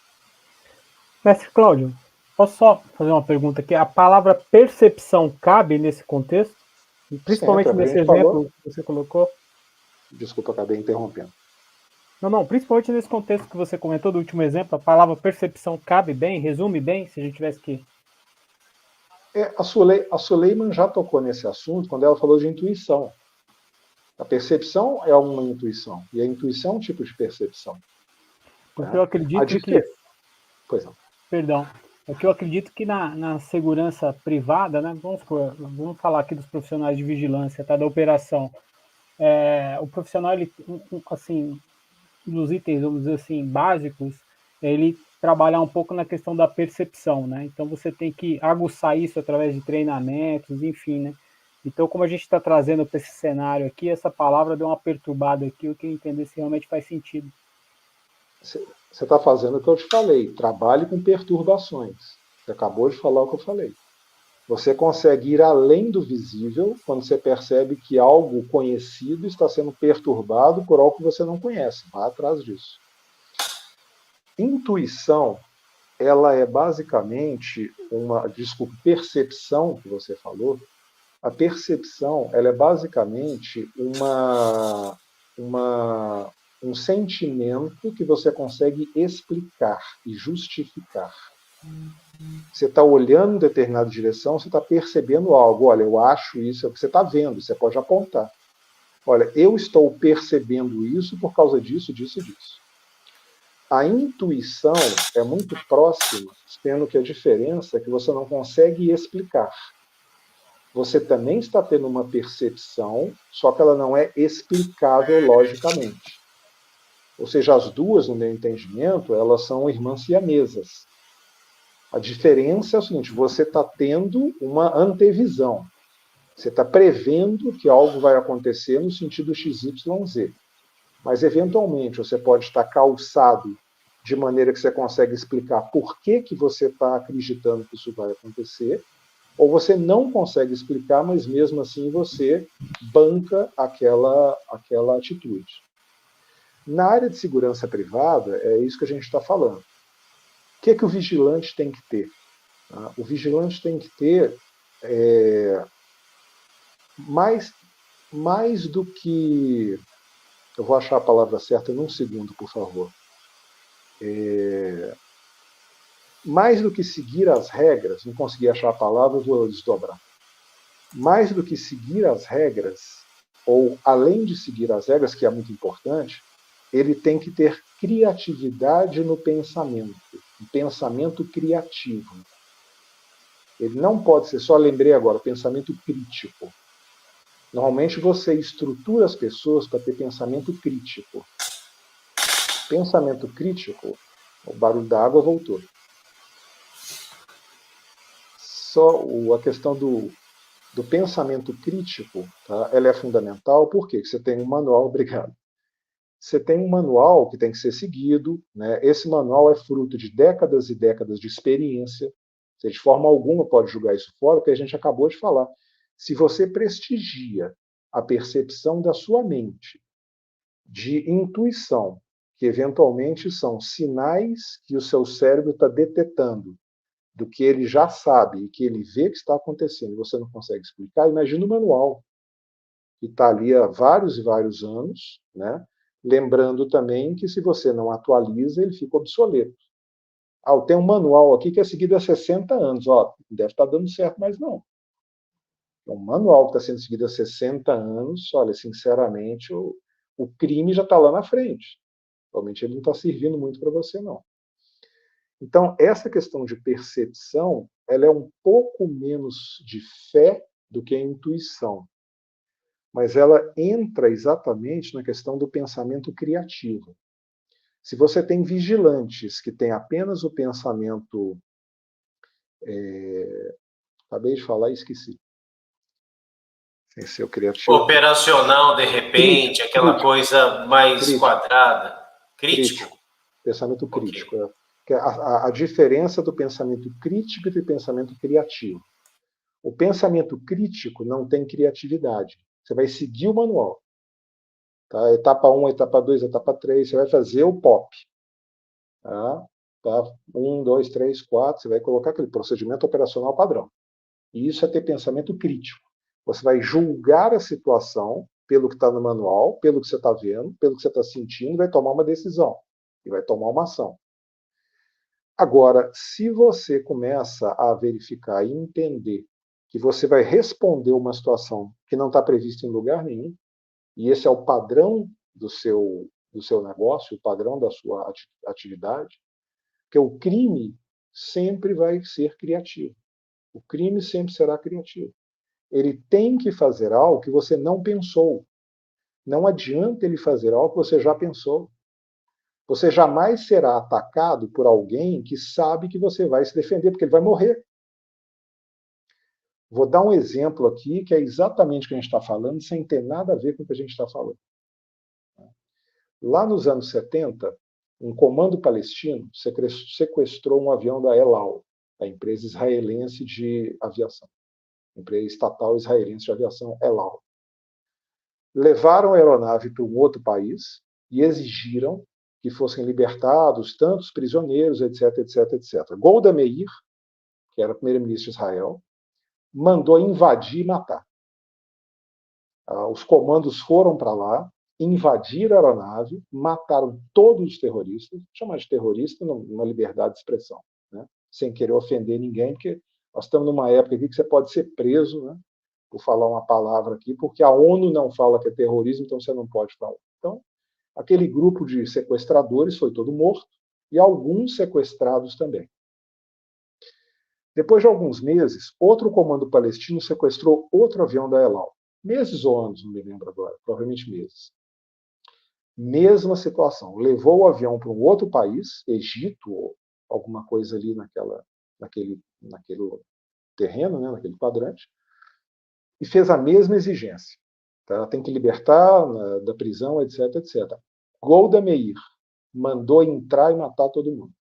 Mestre Cláudio, posso só fazer uma pergunta aqui? A palavra percepção cabe nesse contexto? Principalmente Sempre, nesse exemplo que você colocou? Desculpa, acabei interrompendo. Não, principalmente nesse contexto que você comentou do último exemplo, a palavra percepção cabe bem, resume bem, se a gente tivesse que... A Suleiman já tocou nesse assunto quando ela falou de intuição. A percepção é uma intuição, e a intuição é um tipo de percepção. Porque eu acredito que... Pois não. Perdão. É que eu acredito que na segurança privada, né, vamos falar aqui dos profissionais de vigilância, tá, da operação, o profissional, ele, assim, dos itens, vamos dizer assim, básicos, ele trabalhar um pouco na questão da percepção, né? Então você tem que aguçar isso através de treinamentos, enfim, né? Então, como a gente está trazendo para esse cenário aqui, essa palavra deu uma perturbada aqui, eu queria entender se realmente faz sentido. Você está fazendo o que eu te falei, trabalhe com perturbações. Você acabou de falar o que eu falei. Você consegue ir além do visível quando você percebe que algo conhecido está sendo perturbado por algo que você não conhece. Vá atrás disso. Intuição, ela é basicamente percepção que você falou. A percepção, ela é basicamente um sentimento que você consegue explicar e justificar. Você está olhando em determinada direção, você está percebendo algo. Olha, eu acho isso, é o que você está vendo, você pode apontar. Olha, eu estou percebendo isso por causa disso, disso e disso. A intuição é muito próxima, sendo que a diferença é que você não consegue explicar. Você também está tendo uma percepção, só que ela não é explicável logicamente. Ou seja, as duas, no meu entendimento, elas são irmãs siamesas. A diferença é o seguinte, você está tendo uma antevisão. Você está prevendo que algo vai acontecer no sentido XYZ. Mas, eventualmente, você pode estar calçado de maneira que você consegue explicar por que você está acreditando que isso vai acontecer, ou você não consegue explicar, mas mesmo assim você banca aquela atitude. Na área de segurança privada, é isso que a gente está falando. O que é que o vigilante tem que ter? O vigilante tem que ter mais do que... Eu vou achar a palavra certa num segundo, por favor. Mais do que seguir as regras, não consegui achar a palavra, eu vou desdobrar. Mais do que seguir as regras, ou além de seguir as regras, que é muito importante, ele tem que ter criatividade no pensamento, um pensamento criativo. Ele não pode ser, só lembrei agora, pensamento crítico. Normalmente você estrutura as pessoas para ter pensamento crítico. Pensamento crítico, o barulho da água voltou. Só a questão do pensamento crítico, tá? Ela é fundamental, por quê? Você tem um manual, obrigado. Você tem um manual que tem que ser seguido, né? Esse manual é fruto de décadas e décadas de experiência. Você, de forma alguma, pode julgar isso fora, porque a gente acabou de falar. Se você prestigia a percepção da sua mente, de intuição, que eventualmente são sinais que o seu cérebro está detetando, do que ele já sabe e que ele vê que está acontecendo, e você não consegue explicar, imagina o manual, que está ali há vários e vários anos, né? Lembrando também que se você não atualiza, ele fica obsoleto. Tem um manual aqui que é seguido há 60 anos. Deve estar dando certo, mas não. É um manual que está sendo seguido há 60 anos. Olha, sinceramente, o crime já está lá na frente. Realmente ele não está servindo muito para você, não. Então, essa questão de percepção, ela é um pouco menos de fé do que a intuição. Mas ela entra exatamente na questão do pensamento criativo. Se você tem vigilantes que têm apenas o pensamento... acabei de falar e esqueci. Sem ser o criativo. Operacional, de repente, aquela coisa mais quadrada. Crítico. Pensamento crítico. Okay. A diferença do pensamento crítico e do pensamento criativo. O pensamento crítico não tem criatividade. Você vai seguir o manual. Tá? Etapa 1, etapa 2, etapa 3, você vai fazer o POP. Tá? 1, 2, 3, 4, você vai colocar aquele procedimento operacional padrão. E isso é ter pensamento crítico. Você vai julgar a situação pelo que está no manual, pelo que você está vendo, pelo que você está sentindo, e vai tomar uma decisão. E vai tomar uma ação. Agora, se você começa a verificar e entender que você vai responder uma situação que não está prevista em lugar nenhum, e esse é o padrão do seu negócio, o padrão da sua atividade, que o crime sempre vai ser criativo. O crime sempre será criativo. Ele tem que fazer algo que você não pensou. Não adianta ele fazer algo que você já pensou. Você jamais será atacado por alguém que sabe que você vai se defender, porque ele vai morrer. Vou dar um exemplo aqui que é exatamente o que a gente está falando, sem ter nada a ver com o que a gente está falando. Lá nos anos 70, um comando palestino sequestrou um avião da El Al, a empresa israelense de aviação. Empresa estatal israelense de aviação, El Al. Levaram a aeronave para um outro país e exigiram que fossem libertados tantos prisioneiros, etc, etc, etc. Golda Meir, que era a primeira-ministra de Israel, mandou invadir e matar. Os comandos foram para lá, invadiram a aeronave, mataram todos os terroristas, chamar de terrorista numa liberdade de expressão, né? Sem querer ofender ninguém, porque nós estamos numa época aqui que você pode ser preso, né, por falar uma palavra aqui, porque a ONU não fala que é terrorismo, então você não pode falar. Então, aquele grupo de sequestradores foi todo morto, e alguns sequestrados também. Depois de alguns meses, outro comando palestino sequestrou outro avião da El Al. Meses ou anos, não me lembro agora, provavelmente meses. Mesma situação. Levou o avião para um outro país, Egito, ou alguma coisa ali naquele terreno, né, naquele quadrante, e fez a mesma exigência. Tá? Tem que libertar da prisão, etc, etc. Golda Meir mandou entrar e matar todo mundo.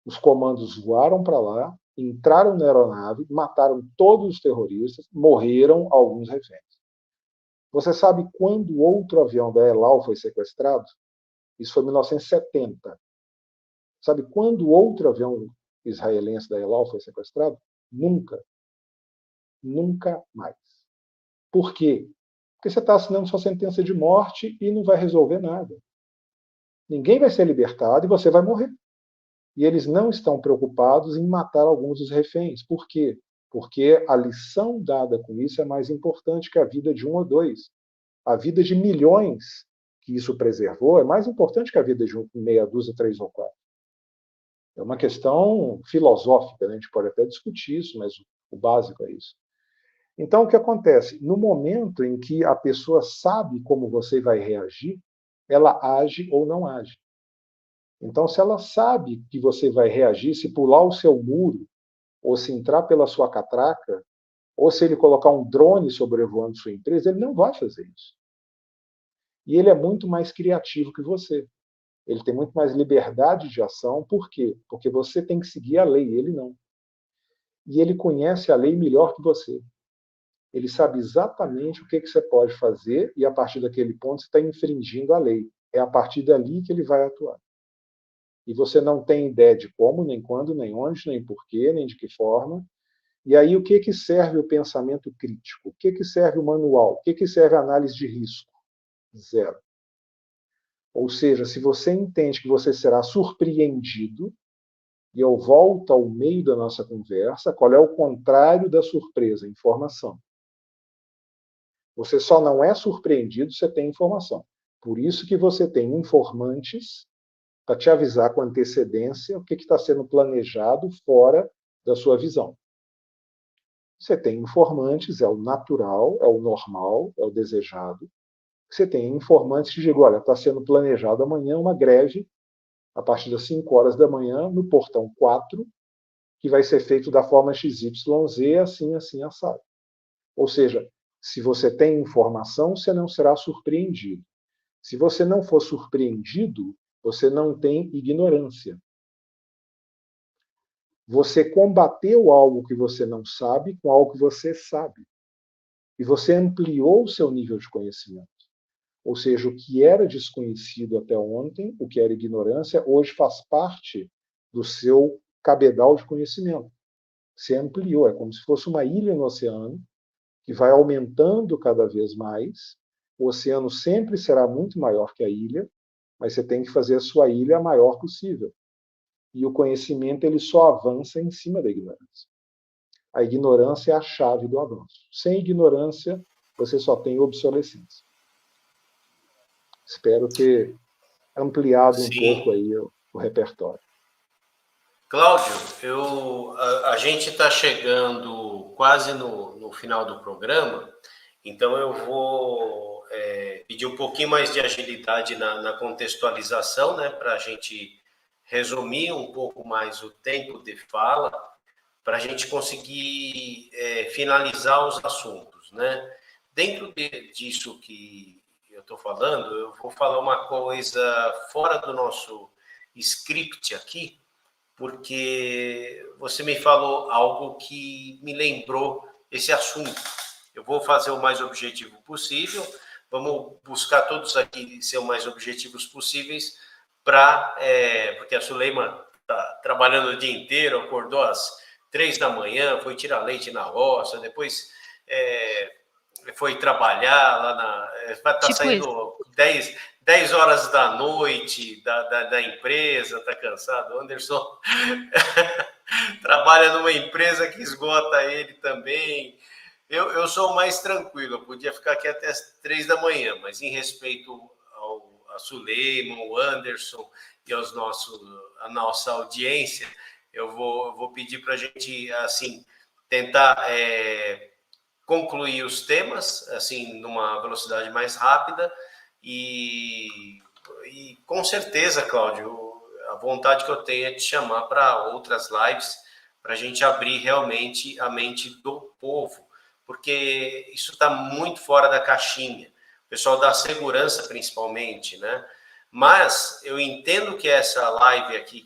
Os comandos voaram para lá, entraram na aeronave, mataram todos os terroristas, morreram alguns reféns. Você sabe quando outro avião da El Al foi sequestrado? Isso foi em 1970. Sabe quando outro avião israelense da El Al foi sequestrado? Nunca. Nunca mais. Por quê? Porque você está assinando sua sentença de morte e não vai resolver nada. Ninguém vai ser libertado e você vai morrer. E eles não estão preocupados em matar alguns dos reféns. Por quê? Porque a lição dada com isso é mais importante que a vida de um ou dois. A vida de milhões que isso preservou é mais importante que a vida de meia dúzia, 3 ou 4. É uma questão filosófica, né? A gente pode até discutir isso, mas o básico é isso. Então, o que acontece? No momento em que a pessoa sabe como você vai reagir, ela age ou não age. Então, se ela sabe que você vai reagir, se pular o seu muro, ou se entrar pela sua catraca, ou se ele colocar um drone sobrevoando sua empresa, ele não vai fazer isso. E ele é muito mais criativo que você. Ele tem muito mais liberdade de ação. Por quê? Porque você tem que seguir a lei, ele não. E ele conhece a lei melhor que você. Ele sabe exatamente o que você pode fazer e, a partir daquele ponto, você está infringindo a lei. É a partir dali que ele vai atuar. E você não tem ideia de como, nem quando, nem onde, nem porquê, nem de que forma. E aí, o que serve o pensamento crítico? O que serve o manual? O que serve a análise de risco? Zero. Ou seja, se você entende que você será surpreendido, e eu volto ao meio da nossa conversa, qual é o contrário da surpresa? Informação. Você só não é surpreendido se você tem informação. Por isso que você tem informantes para te avisar com antecedência o que está sendo planejado fora da sua visão. Você tem informantes, é o natural, é o normal, é o desejado. Você tem informantes que digam, olha, está sendo planejado amanhã uma greve a partir das 5 horas da manhã no portão 4, que vai ser feito da forma XYZ, assim, assim, assado. Ou seja, se você tem informação, você não será surpreendido. Se você não for surpreendido, você não tem ignorância. Você combateu algo que você não sabe com algo que você sabe. E você ampliou o seu nível de conhecimento. Ou seja, o que era desconhecido até ontem, o que era ignorância, hoje faz parte do seu cabedal de conhecimento. Você ampliou, é como se fosse uma ilha no oceano, que vai aumentando cada vez mais. O oceano sempre será muito maior que a ilha, mas você tem que fazer a sua ilha a maior possível. E o conhecimento ele só avança em cima da ignorância. A ignorância é a chave do avanço. Sem ignorância, você só tem obsolescência. Espero ter ampliado um pouco aí o repertório. Cláudio, a gente está chegando quase no final do programa, então eu vou pedir um pouquinho mais de agilidade na contextualização, né, para a gente resumir um pouco mais o tempo de fala, para a gente conseguir finalizar os assuntos, né? Dentro disso que eu estou falando, eu vou falar uma coisa fora do nosso script aqui, porque você me falou algo que me lembrou esse assunto. Eu vou fazer o mais objetivo possível, vamos buscar todos aqui ser o mais objetivos possíveis, porque a Suleima está trabalhando o dia inteiro, acordou às 3 da manhã, foi tirar leite na roça, depois foi trabalhar lá vai estar saindo 10 horas da noite da empresa, está cansado. O Anderson trabalha numa empresa que esgota ele também. Eu sou mais tranquilo, eu podia ficar aqui até as 3 da manhã, mas em respeito a Suleiman, o Anderson e a nossa audiência, eu vou pedir para a gente assim, tentar concluir os temas, assim, numa velocidade mais rápida e com certeza, Cláudio, a vontade que eu tenho é de chamar para outras lives, para a gente abrir realmente a mente do povo, porque isso está muito fora da caixinha, o pessoal da segurança principalmente, né? Mas eu entendo que essa live aqui,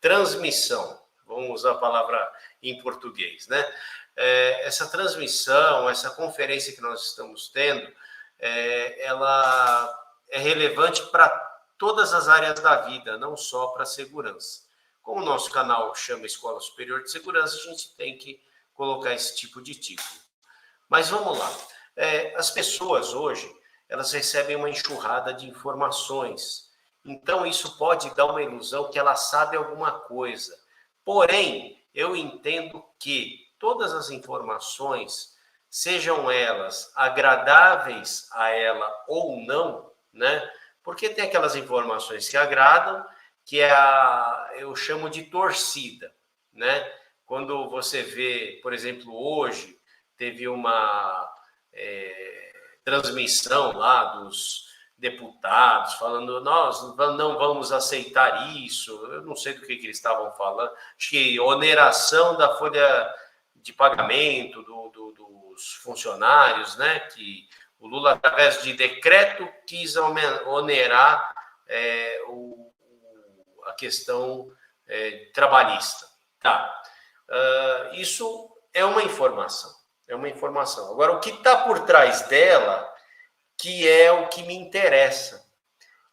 transmissão, vamos usar a palavra em português, né? Essa transmissão, essa conferência que nós estamos tendo, ela é relevante para todas as áreas da vida, não só para a segurança. Como o nosso canal chama Escola Superior de Segurança, a gente tem que colocar esse tipo de título. Mas vamos lá. As pessoas hoje, elas recebem uma enxurrada de informações. Então, isso pode dar uma ilusão que ela sabe alguma coisa. Porém, eu entendo que todas as informações, sejam elas agradáveis a ela ou não, né? Porque tem aquelas informações que agradam, que eu chamo de torcida, né? Quando você vê, por exemplo, hoje teve uma transmissão lá dos deputados falando, nós não vamos aceitar isso, eu não sei do que eles estavam falando, acho que oneração da folha de pagamento dos funcionários, né? Que o Lula, através de decreto, quis onerar a questão trabalhista. Tá. Isso é uma informação. É uma informação. Agora, o que está por trás dela, que é o que me interessa.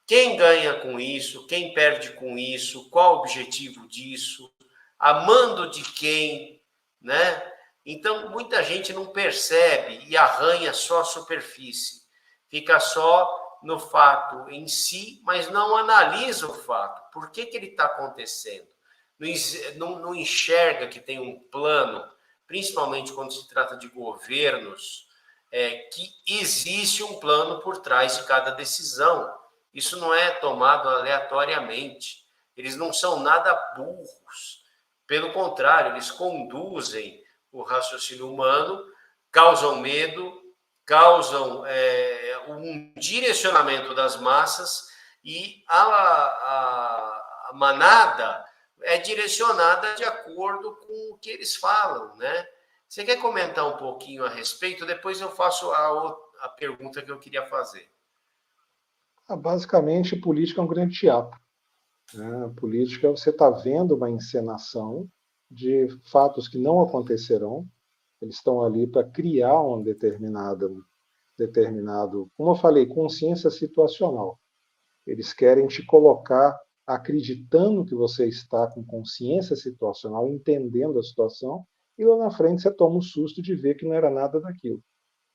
Quem ganha com isso? Quem perde com isso? Qual o objetivo disso? A mando de quem? Né? Então, muita gente não percebe e arranha só a superfície. Fica só no fato em si, mas não analisa o fato. Por que ele está acontecendo? Não enxerga que tem um plano, principalmente quando se trata de governos, que existe um plano por trás de cada decisão. Isso não é tomado aleatoriamente. Eles não são nada burros. Pelo contrário, eles conduzem o raciocínio humano, causam medo, causam um direcionamento das massas e a manada é direcionada de acordo com o que eles falam, né? Você quer comentar um pouquinho a respeito? Depois eu faço a pergunta que eu queria fazer. Basicamente, política é um grande teatro. Né? Política, você está vendo uma encenação de fatos que não acontecerão. Eles estão ali para criar um determinado, como eu falei, consciência situacional. Eles querem te colocar acreditando que você está com consciência situacional, entendendo a situação, e lá na frente você toma um susto de ver que não era nada daquilo.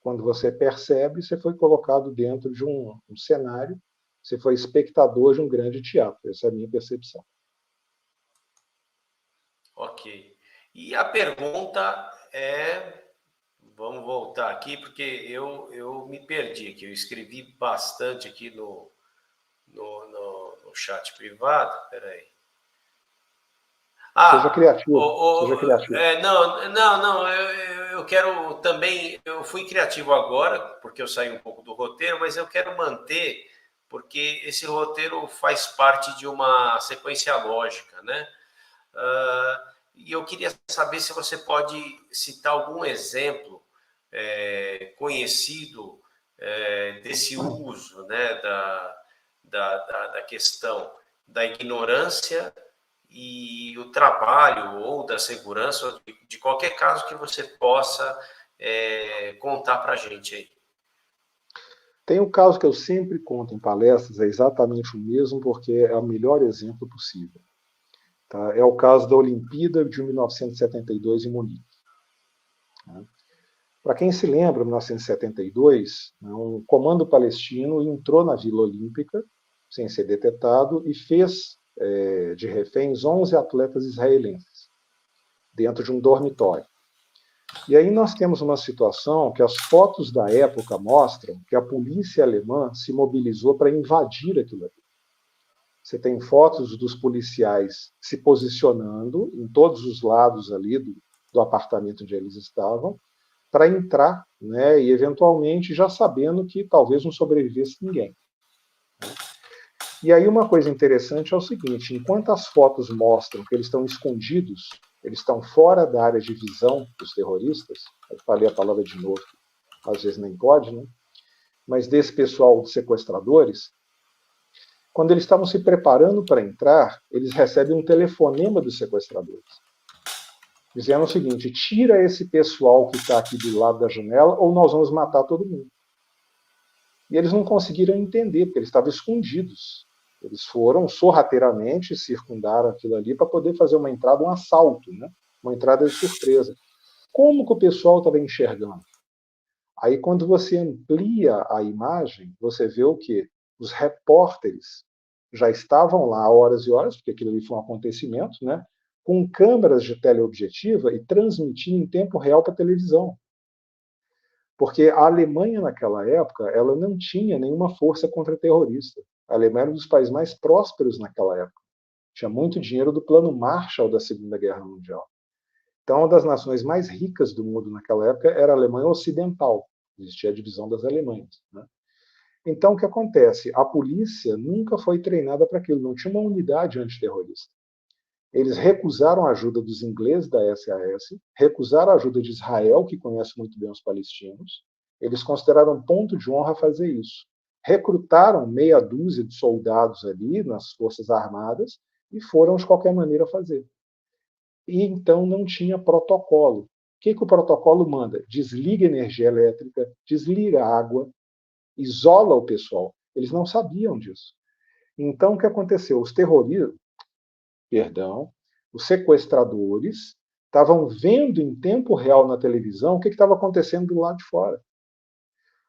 Quando você percebe, você foi colocado dentro de um cenário, você foi espectador de um grande teatro. Essa é a minha percepção. Ok. E a pergunta vamos voltar aqui, porque eu me perdi aqui, eu escrevi bastante aqui no chat privado, peraí. Seja criativo. Seja criativo. Não, eu quero também, eu fui criativo agora, porque eu saí um pouco do roteiro, mas eu quero manter, porque esse roteiro faz parte de uma sequência lógica, né? E eu queria saber se você pode citar algum exemplo conhecido desse uso, né, da questão da ignorância e o trabalho ou da segurança, de qualquer caso que você possa contar para a gente aí. Tem um caso que eu sempre conto em palestras, é exatamente o mesmo, porque é o melhor exemplo possível. Tá? É o caso da Olimpíada de 1972 em Munique. Para quem se lembra, em 1972, um comando palestino entrou na Vila Olímpica, sem ser detectado, e fez de reféns 11 atletas israelenses, dentro de um dormitório. E aí nós temos uma situação que as fotos da época mostram que a polícia alemã se mobilizou para invadir aquilo ali. Você tem fotos dos policiais se posicionando em todos os lados ali do apartamento onde eles estavam, para entrar, né, e eventualmente já sabendo que talvez não sobrevivesse ninguém. E aí uma coisa interessante é o seguinte, enquanto as fotos mostram que eles estão escondidos, eles estão fora da área de visão dos terroristas, eu falei a palavra de novo, às vezes nem pode, né? Mas desse pessoal de sequestradores, quando eles estavam se preparando para entrar, eles recebem um telefonema dos sequestradores, dizendo o seguinte, tira esse pessoal que está aqui do lado da janela ou nós vamos matar todo mundo. E eles não conseguiram entender, porque eles estavam escondidos. Eles foram sorrateiramente, circundaram aquilo ali para poder fazer uma entrada, um assalto, né? Uma entrada de surpresa. Como que o pessoal estava enxergando? Aí, quando você amplia a imagem, você vê o quê? Os repórteres já estavam lá horas e horas, porque aquilo ali foi um acontecimento, né? Com câmeras de teleobjetiva e transmitindo em tempo real para a televisão. Porque a Alemanha, naquela época, ela não tinha nenhuma força contra-terrorista. A Alemanha era um dos países mais prósperos naquela época. Tinha muito dinheiro do Plano Marshall da Segunda Guerra Mundial. Então, uma das nações mais ricas do mundo naquela época era a Alemanha Ocidental. Existia a divisão das Alemanhas, né? Então, o que acontece? A polícia nunca foi treinada para aquilo, não tinha uma unidade antiterrorista. Eles recusaram a ajuda dos ingleses da SAS, recusaram a ajuda de Israel, que conhece muito bem os palestinos. Eles consideraram ponto de honra fazer isso. Recrutaram meia dúzia de soldados ali nas Forças Armadas e foram de qualquer maneira fazer. E então não tinha protocolo. O que o protocolo manda? Desliga a energia elétrica, desliga a água, isola o pessoal. Eles não sabiam disso. Então, o que aconteceu? Os sequestradores estavam vendo em tempo real na televisão o que estava acontecendo do lado de fora.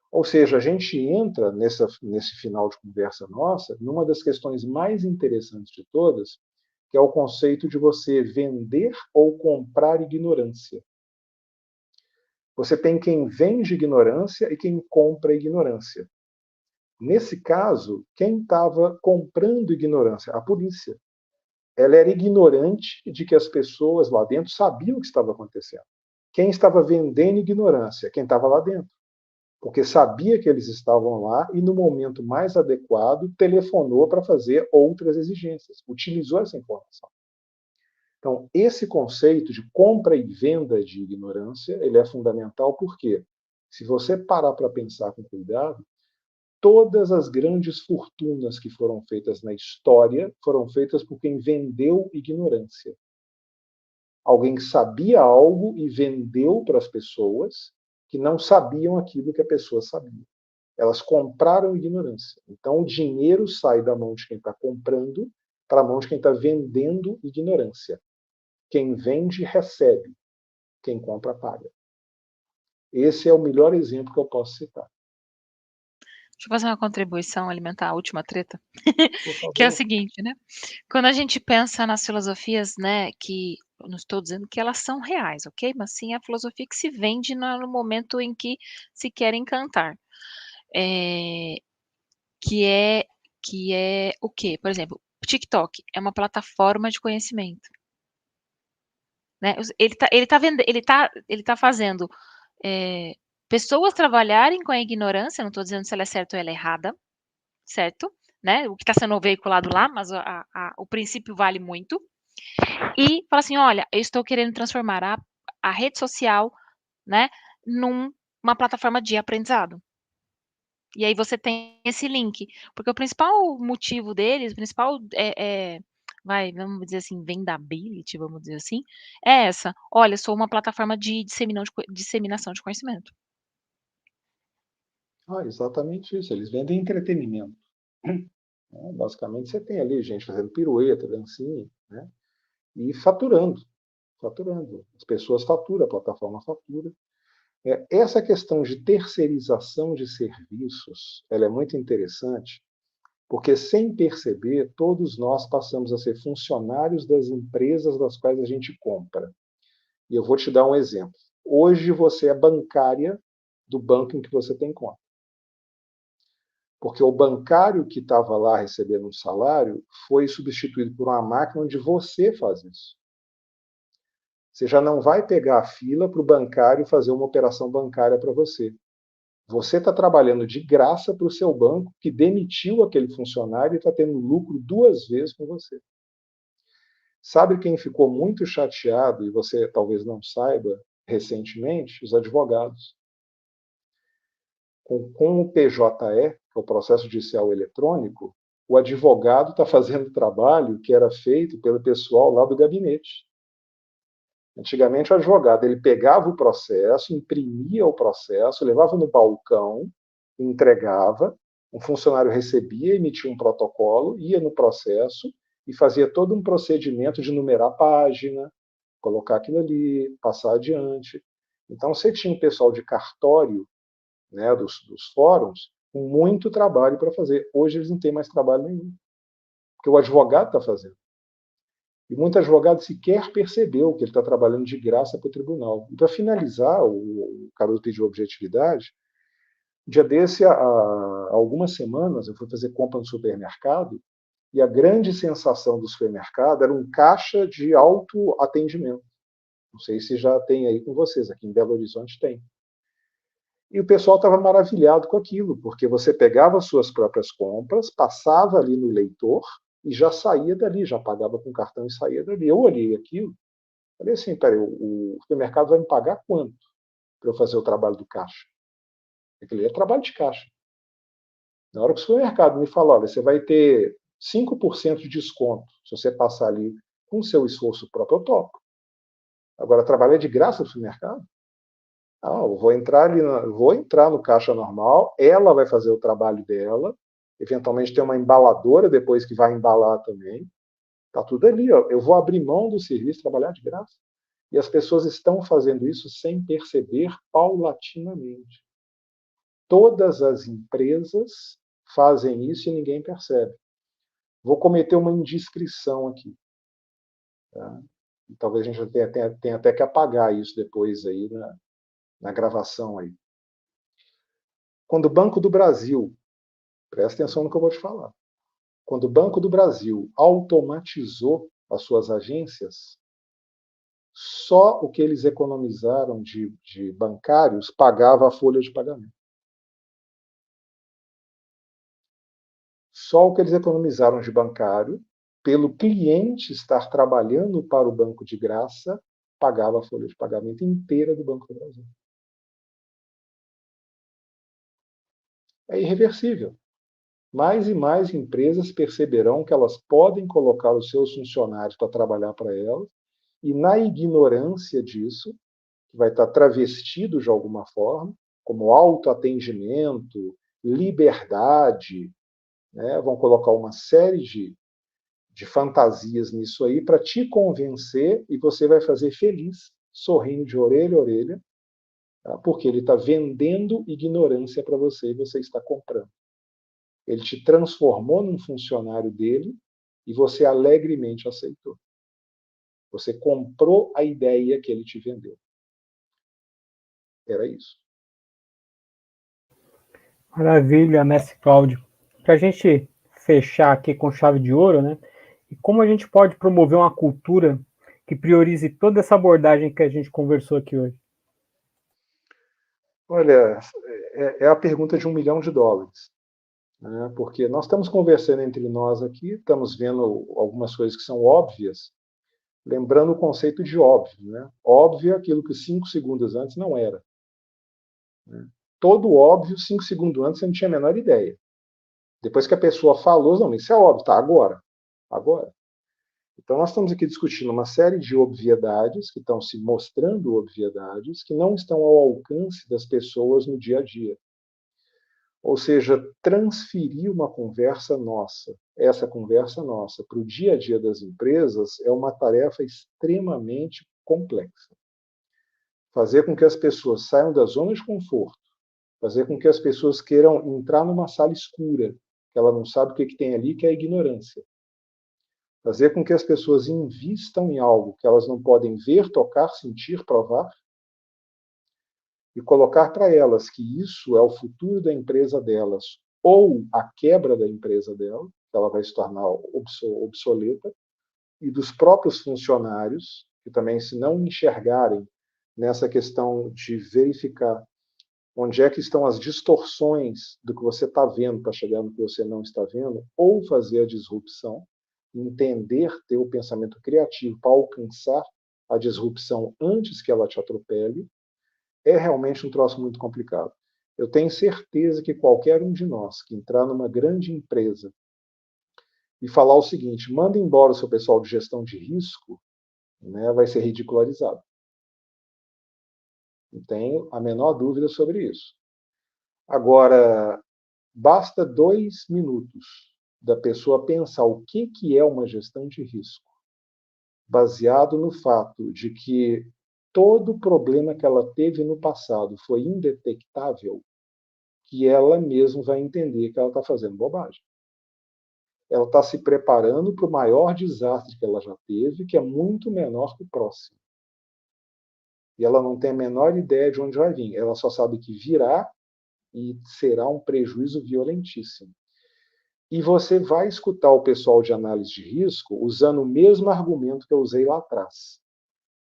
Ou seja, a gente entra nesse final de conversa nossa numa das questões mais interessantes de todas, que é o conceito de você vender ou comprar ignorância. Você tem quem vende ignorância e quem compra ignorância. Nesse caso, quem estava comprando ignorância? A polícia. Ela era ignorante de que as pessoas lá dentro sabiam o que estava acontecendo. Quem estava vendendo ignorância? Quem estava lá dentro. Porque sabia que eles estavam lá e, no momento mais adequado, telefonou para fazer outras exigências. Utilizou essa informação. Então, esse conceito de compra e venda de ignorância, ele é fundamental porque, se você parar para pensar com cuidado, todas as grandes fortunas que foram feitas na história foram feitas por quem vendeu ignorância. Alguém que sabia algo e vendeu para as pessoas que não sabiam aquilo que a pessoa sabia. Elas compraram ignorância. Então, o dinheiro sai da mão de quem está comprando para a mão de quem está vendendo ignorância. Quem vende, recebe. Quem compra, paga. Esse é o melhor exemplo que eu posso citar. Deixa eu fazer uma contribuição, alimentar a última treta, Por que é o favor. seguinte, né? Quando a gente pensa nas filosofias, né, que eu não estou dizendo que elas são reais, ok? Mas sim a filosofia que se vende no momento em que se quer encantar. Que é o quê? Por exemplo, o TikTok é uma plataforma de conhecimento, né? Ele tá fazendo pessoas trabalharem com a ignorância, não estou dizendo se ela é certa ou ela é errada, certo? Né? O que está sendo veiculado lá, mas o princípio vale muito. E fala assim, olha, eu estou querendo transformar a rede social, né, numa plataforma de aprendizado. E aí você tem esse link, porque o principal motivo deles, o principal vamos dizer assim, vendability, vamos dizer assim, é essa. Olha, sou uma plataforma de disseminação de conhecimento. Exatamente isso. Eles vendem entretenimento. Basicamente, você tem ali gente fazendo pirueta, dancinha, né? E faturando. Faturando. As pessoas faturam, a plataforma fatura. Essa questão de terceirização de serviços, ela é muito interessante, porque sem perceber, todos nós passamos a ser funcionários das empresas das quais a gente compra. E eu vou te dar um exemplo. Hoje você é bancária do banco em que você tem conta. Porque o bancário que estava lá recebendo um salário foi substituído por uma máquina onde você faz isso. Você já não vai pegar a fila para o bancário fazer uma operação bancária para você. Você está trabalhando de graça para o seu banco, que demitiu aquele funcionário e está tendo lucro 2 vezes com você. Sabe quem ficou muito chateado, e você talvez não saiba, recentemente? Os advogados. Com o PJE, que é o processo judicial eletrônico, o advogado está fazendo trabalho que era feito pelo pessoal lá do gabinete. Antigamente, o advogado ele pegava o processo, imprimia o processo, levava no balcão, entregava, um funcionário recebia, emitia um protocolo, ia no processo e fazia todo um procedimento de numerar a página, colocar aquilo ali, passar adiante. Então, você tinha um pessoal de cartório, né, dos fóruns, com muito trabalho para fazer. Hoje eles não têm mais trabalho nenhum, porque o advogado está fazendo. E muito advogado sequer percebeu que ele está trabalhando de graça para o tribunal. E para finalizar, o Caruso pediu objetividade. Um dia desse, há algumas semanas, eu fui fazer compra no supermercado e a grande sensação do supermercado era um caixa de autoatendimento. Não sei se já tem aí com vocês, aqui em Belo Horizonte tem. E o pessoal estava maravilhado com aquilo, porque você pegava suas próprias compras, passava ali no leitor e já saía dali, já pagava com cartão e saía dali. Eu olhei aquilo, falei assim, peraí, o supermercado vai me pagar quanto para eu fazer o trabalho do caixa? Aquilo é trabalho de caixa. Na hora que o supermercado me fala, olha, você vai ter 5% de desconto se você passar ali com o seu esforço próprio, eu topo. Agora, trabalhar de graça no supermercado? Ah, eu vou entrar ali, vou entrar no caixa normal, ela vai fazer o trabalho dela, eventualmente tem uma embaladora depois que vai embalar também. Tá tudo ali, ó. Eu vou abrir mão do serviço, trabalhar de graça. E as pessoas estão fazendo isso sem perceber paulatinamente. Todas as empresas fazem isso e ninguém percebe. Vou cometer uma indiscrição aqui. Tá? E talvez a gente tenha até que apagar isso depois aí na gravação aí. Quando o Banco do Brasil, presta atenção no que eu vou te falar, quando o Banco do Brasil automatizou as suas agências, só o que eles economizaram de bancários pagava a folha de pagamento. Só o que eles economizaram de bancário, pelo cliente estar trabalhando para o banco de graça, pagava a folha de pagamento inteira do Banco do Brasil. É irreversível. Mais e mais empresas perceberão que elas podem colocar os seus funcionários para trabalhar para elas, e na ignorância disso, que vai estar travestido de alguma forma, como autoatendimento, liberdade, né? Vão colocar uma série de fantasias nisso aí para te convencer e você vai fazer feliz, sorrindo de orelha a orelha, tá? Porque ele está vendendo ignorância para você e você está comprando. Ele te transformou num funcionário dele e você alegremente aceitou. Você comprou a ideia que ele te vendeu. Era isso. Maravilha, mestre Cláudio. Para a gente fechar aqui com chave de ouro, né? E como a gente pode promover uma cultura que priorize toda essa abordagem que a gente conversou aqui hoje? Olha, é a pergunta de $1 milhão, né? Porque nós estamos conversando entre nós aqui, estamos vendo algumas coisas que são óbvias, lembrando o conceito de óbvio, né? Óbvio é aquilo que 5 segundos antes não era. Né? Todo óbvio, 5 segundos antes, você não tinha a menor ideia. Depois que a pessoa falou, não, isso é óbvio, tá, agora. Agora. Então, nós estamos aqui discutindo uma série de obviedades, que estão se mostrando obviedades, que não estão ao alcance das pessoas no dia a dia. Ou seja, transferir uma conversa nossa, essa conversa nossa, para o dia a dia das empresas é uma tarefa extremamente complexa. Fazer com que as pessoas saiam da zona de conforto, fazer com que as pessoas queiram entrar numa sala escura, que ela não sabe o que tem ali, que é a ignorância. Fazer com que as pessoas invistam em algo que elas não podem ver, tocar, sentir, provar, e colocar para elas que isso é o futuro da empresa delas ou a quebra da empresa dela, que ela vai se tornar obsoleta, e dos próprios funcionários, que também, se não enxergarem nessa questão de verificar onde é que estão as distorções do que você está vendo para chegar no que você não está vendo, ou fazer a disrupção, entender, ter o pensamento criativo para alcançar a disrupção antes que ela te atropele, é realmente um troço muito complicado. Eu tenho certeza que qualquer um de nós que entrar numa grande empresa e falar o seguinte, manda embora o seu pessoal de gestão de risco, né, vai ser ridicularizado. Não tenho a menor dúvida sobre isso. Agora, basta 2 minutos da pessoa pensar o que é uma gestão de risco, baseado no fato de que todo problema que ela teve no passado foi indetectável, que ela mesma vai entender que ela está fazendo bobagem. Ela está se preparando para o maior desastre que ela já teve, que é muito menor que o próximo. E ela não tem a menor ideia de onde vai vir. Ela só sabe que virá e será um prejuízo violentíssimo. E você vai escutar o pessoal de análise de risco usando o mesmo argumento que eu usei lá atrás.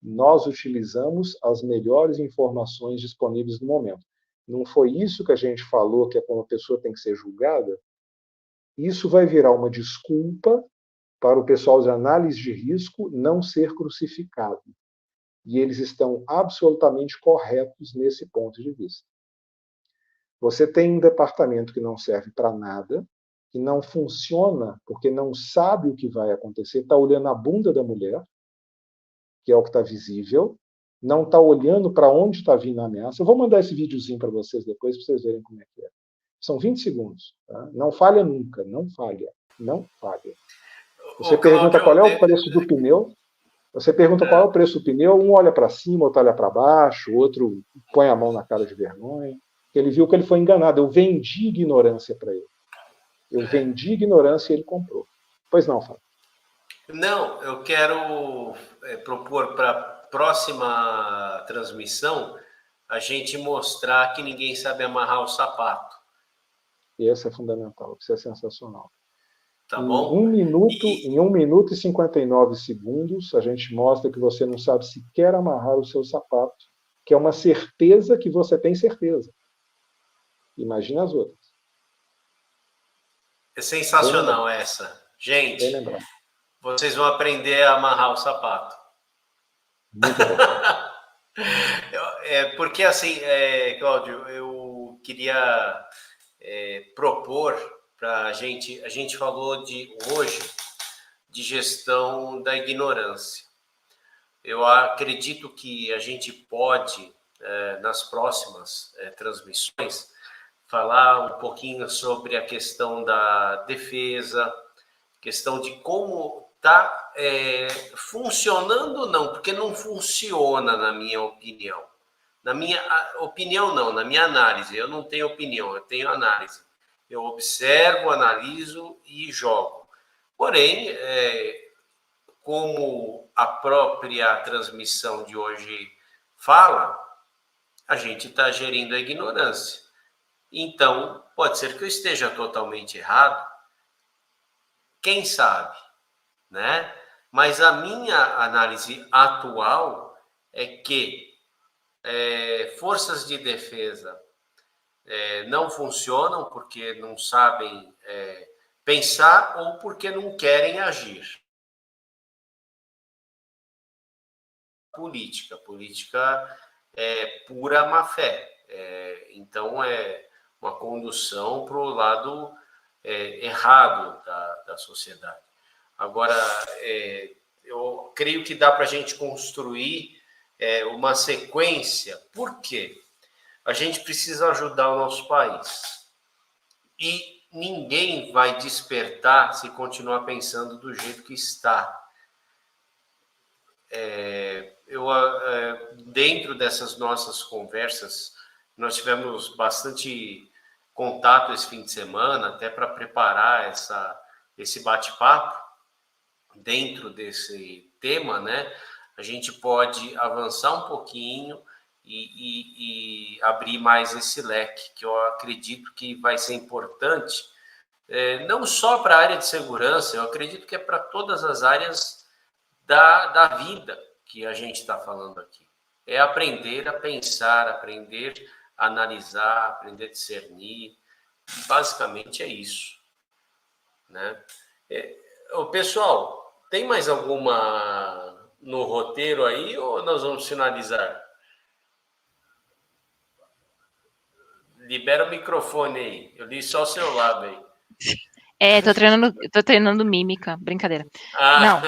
Nós utilizamos as melhores informações disponíveis no momento. Não foi isso que a gente falou, que é quando a pessoa tem que ser julgada? Isso vai virar uma desculpa para o pessoal de análise de risco não ser crucificado. E eles estão absolutamente corretos nesse ponto de vista. Você tem um departamento que não serve para nada, que não funciona porque não sabe o que vai acontecer, está olhando a bunda da mulher, que é o que está visível, não está olhando para onde está vindo a ameaça. Eu vou mandar esse videozinho para vocês depois, para vocês verem como é que é. São 20 segundos. Tá? Não falha nunca, não falha. Não falha. Você pergunta qual é o preço do pneu, você pergunta qual é o preço do pneu, um olha para cima, outro olha para baixo, o outro põe a mão na cara de vergonha. Ele viu que ele foi enganado. Eu vendi ignorância para ele. Eu vendi ignorância e ele comprou. Pois não, Fábio. Não, eu quero propor para a próxima transmissão a gente mostrar que ninguém sabe amarrar o sapato. Esse é fundamental, isso é sensacional. Tá bom? Em 1 minuto e 59 segundos, a gente mostra que você não sabe sequer amarrar o seu sapato, que é uma certeza que você tem certeza. Imagina as outras. É sensacional essa. Gente, vocês vão aprender a amarrar o sapato. Muito bom. Porque assim, Cláudio, eu queria propor para a gente falou hoje de gestão da ignorância. Eu acredito que a gente pode, nas próximas transmissões, falar um pouquinho sobre a questão da defesa, questão de como está funcionando ou não, porque não funciona, na minha opinião. Na minha opinião, não, na minha análise. Eu não tenho opinião, eu tenho análise. Eu observo, analiso e jogo. Porém, como a própria transmissão de hoje fala, a gente está gerindo a ignorância. Então, pode ser que eu esteja totalmente errado, quem sabe, né? Mas a minha análise atual é que forças de defesa não funcionam porque não sabem pensar ou porque não querem agir. Política é pura má-fé. Então, é uma condução para o lado errado da sociedade. Agora, eu creio que dá para a gente construir uma sequência. Por quê? A gente precisa ajudar o nosso país. E ninguém vai despertar se continuar pensando do jeito que está. Dentro dessas nossas conversas, nós tivemos bastante contato esse fim de semana, até para preparar esse bate-papo. Dentro desse tema, né, a gente pode avançar um pouquinho e abrir mais esse leque, que eu acredito que vai ser importante, não só para a área de segurança, eu acredito que é para todas as áreas da vida que a gente está falando aqui. É aprender a pensar, aprender a analisar, aprender a discernir. Basicamente é isso, né? Pessoal, tem mais alguma no roteiro aí ou nós vamos finalizar? Libera o microfone aí. Eu li só o seu lado aí. Tô treinando mímica. Brincadeira. Não.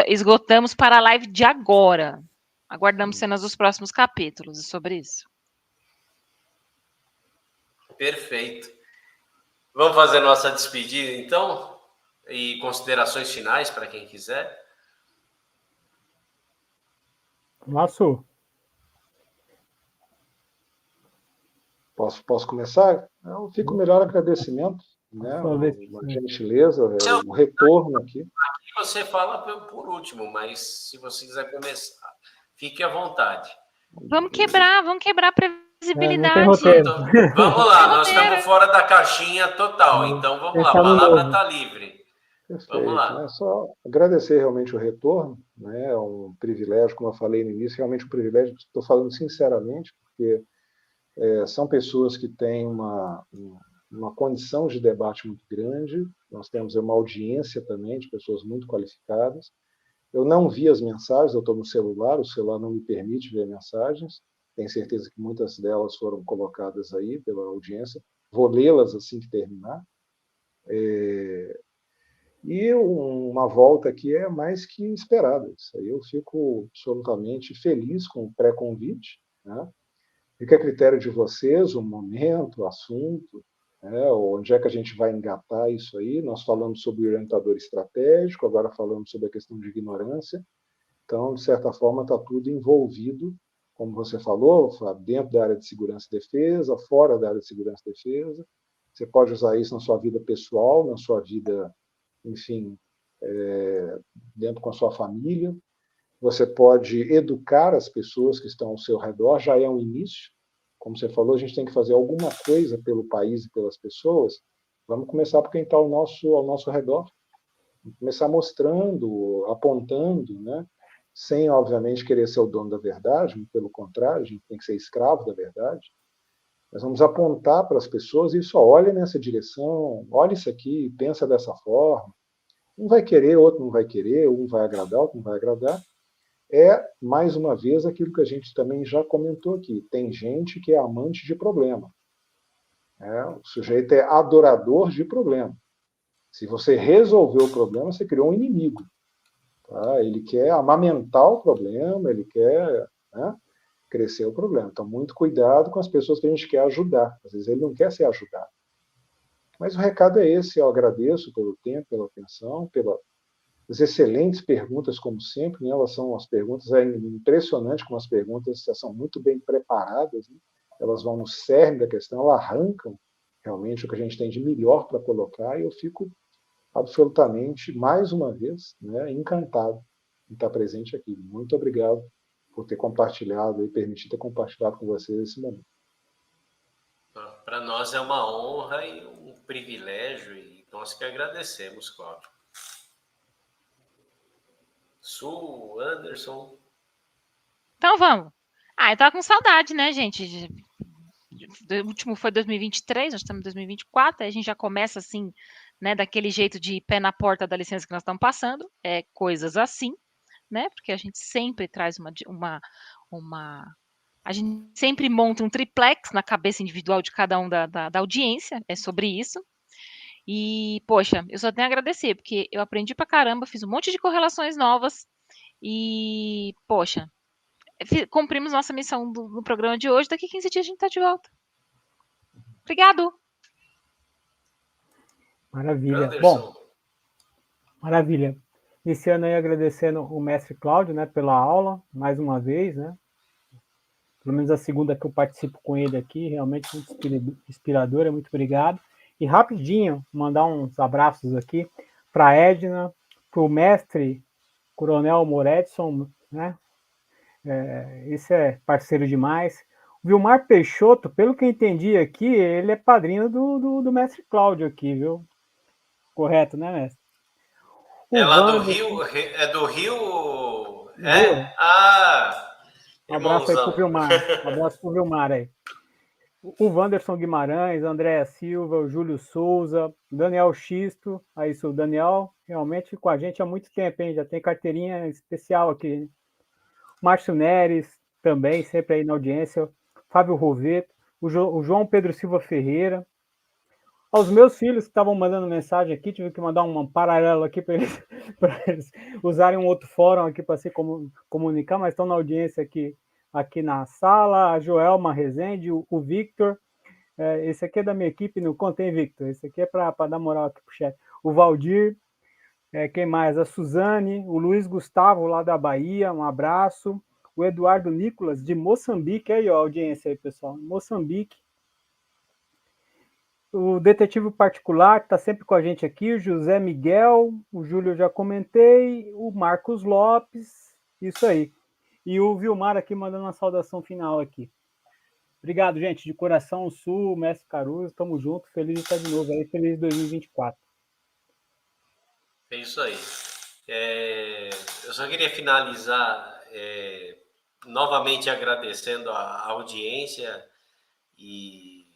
Esgotamos para a live de agora. Aguardamos cenas dos próximos capítulos sobre isso. Perfeito. Vamos fazer nossa despedida, então? E considerações finais para quem quiser? Laço. Posso começar? Eu fico melhor agradecimento, né? Uma gentileza, o retorno aqui. Aqui você fala por último, mas se você quiser começar, fique à vontade. Vamos quebrar a previsibilidade. Vamos lá, nós estamos fora da caixinha total, então vamos lá, a palavra está livre. Perfeito. Vamos lá. Né? Só agradecer realmente o retorno, né? É um privilégio, como eu falei no início, realmente um privilégio, estou falando sinceramente, porque são pessoas que têm uma condição de debate muito grande, nós temos uma audiência também de pessoas muito qualificadas. Eu não vi as mensagens, eu estou no celular, o celular não me permite ver mensagens, tenho certeza que muitas delas foram colocadas aí pela audiência, vou lê-las assim que terminar. E uma volta aqui é mais que esperada. Isso aí eu fico absolutamente feliz com o pré-convite, né? Fica a critério de vocês o momento, o assunto, né? Onde é que a gente vai engatar isso aí. Nós falamos sobre o orientador estratégico, agora falamos sobre a questão de ignorância. Então, de certa forma, está tudo envolvido, como você falou, dentro da área de segurança e defesa, fora da área de segurança e defesa. Você pode usar isso na sua vida pessoal, na sua vida, enfim, dentro com a sua família. Você pode educar as pessoas que estão ao seu redor, já é um início. Como você falou, a gente tem que fazer alguma coisa pelo país e pelas pessoas. Vamos começar por quem está ao nosso redor. Vamos começar mostrando, apontando, né? Sem, obviamente, querer ser o dono da verdade, pelo contrário, a gente tem que ser escravo da verdade. Nós vamos apontar para as pessoas e só olha nessa direção, olha isso aqui, pensa dessa forma. Um vai querer, outro não vai querer, um vai agradar, outro não vai agradar. É, mais uma vez, aquilo que a gente também já comentou aqui. Tem gente que é amante de problema. O sujeito é adorador de problema. Se você resolveu o problema, você criou um inimigo. Tá? Ele quer amamentar o problema, ele quer, né, crescer o problema. Então, muito cuidado com as pessoas que a gente quer ajudar. Às vezes ele não quer ser ajudado. Mas o recado é esse. Eu agradeço pelo tempo, pela atenção, pelas excelentes perguntas, como sempre. Né? Elas são as perguntas, é impressionante como as perguntas são muito bem preparadas. Né? Elas vão no cerne da questão, elas arrancam realmente o que a gente tem de melhor para colocar, e eu fico absolutamente, mais uma vez, né, encantado em estar presente aqui. Muito obrigado por ter compartilhado e permitir ter compartilhado com vocês esse momento. Para nós é uma honra e um privilégio, e nós que agradecemos, Cláudio. Su, Anderson. Então vamos. Eu tava com saudade, né, gente? O último foi 2023, nós estamos em 2024, aí a gente já começa assim, né, daquele jeito de pé na porta da licença que nós estamos passando, coisas assim, né? Porque a gente sempre traz a gente sempre monta um triplex na cabeça individual de cada um da audiência, é sobre isso. E, poxa, eu só tenho a agradecer, porque eu aprendi pra caramba, fiz um monte de correlações novas e, poxa, cumprimos nossa missão no programa de hoje. Daqui 15 dias a gente tá de volta. Obrigado. Maravilha. Anderson. Bom, maravilha. Iniciando aí agradecendo o mestre Cláudio, né, pela aula, mais uma vez, né? Pelo menos a segunda que eu participo com ele aqui, realmente muito inspiradora, muito obrigado. E rapidinho, mandar uns abraços aqui para a Edna, para o mestre Coronel Moredson, né? Esse é parceiro demais. O Vilmar Peixoto, pelo que eu entendi aqui, ele é padrinho do mestre Cláudio aqui, viu? Correto, né, mestre? É lá do Rio? É do Rio? Um abraço aí pro Vilmar. Um abraço pro Vilmar aí. O Wanderson Guimarães, Andréa Silva, o Júlio Souza, Daniel Xisto. Aí, o Daniel realmente com a gente há muito tempo, hein? Já tem carteirinha especial aqui. Márcio Neres, também, sempre aí na audiência. Fábio Roveto, o João Pedro Silva Ferreira. Aos meus filhos que estavam mandando mensagem aqui, tive que mandar um paralelo aqui para eles usarem um outro fórum aqui para se comunicar, mas estão na audiência aqui na sala. A Joelma Rezende, o Victor, Esse aqui é da minha equipe, não contém, Victor. Esse aqui é para dar moral aqui pro chat. O Valdir, quem mais? A Suzane, o Luiz Gustavo, lá da Bahia, um abraço. O Eduardo Nicolas, de Moçambique, aí, ó, a audiência aí, pessoal. Moçambique. O detetive particular está sempre com a gente aqui, o José Miguel, o Júlio eu já comentei, o Marcos Lopes, isso aí. E o Vilmar aqui mandando uma saudação final aqui. Obrigado, gente, de coração, Sul, Mestre Caruso, tamo junto, feliz de estar de novo aí, feliz 2024. É isso aí. Eu só queria finalizar novamente agradecendo a audiência e,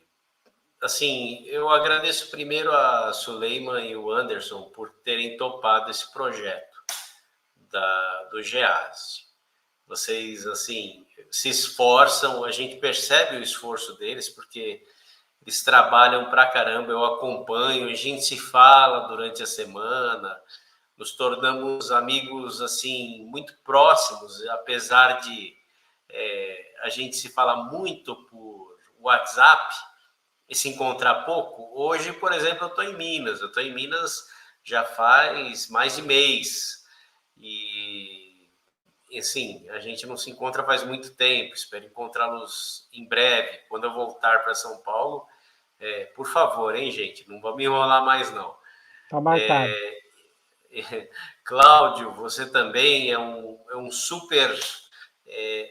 assim, eu agradeço primeiro a Suleiman e o Anderson por terem topado esse projeto do GEAS. Vocês, assim, se esforçam, a gente percebe o esforço deles, porque eles trabalham pra caramba, eu acompanho, a gente se fala durante a semana, nos tornamos amigos, assim, muito próximos, apesar de a gente se fala muito por WhatsApp e se encontrar pouco. Hoje, por exemplo, eu estou em Minas já faz mais de mês, e assim, a gente não se encontra faz muito tempo, espero encontrá-los em breve, quando eu voltar para São Paulo. Por favor, hein, gente, não vou me enrolar mais, não. Tá marcado. Cláudio, você também é um super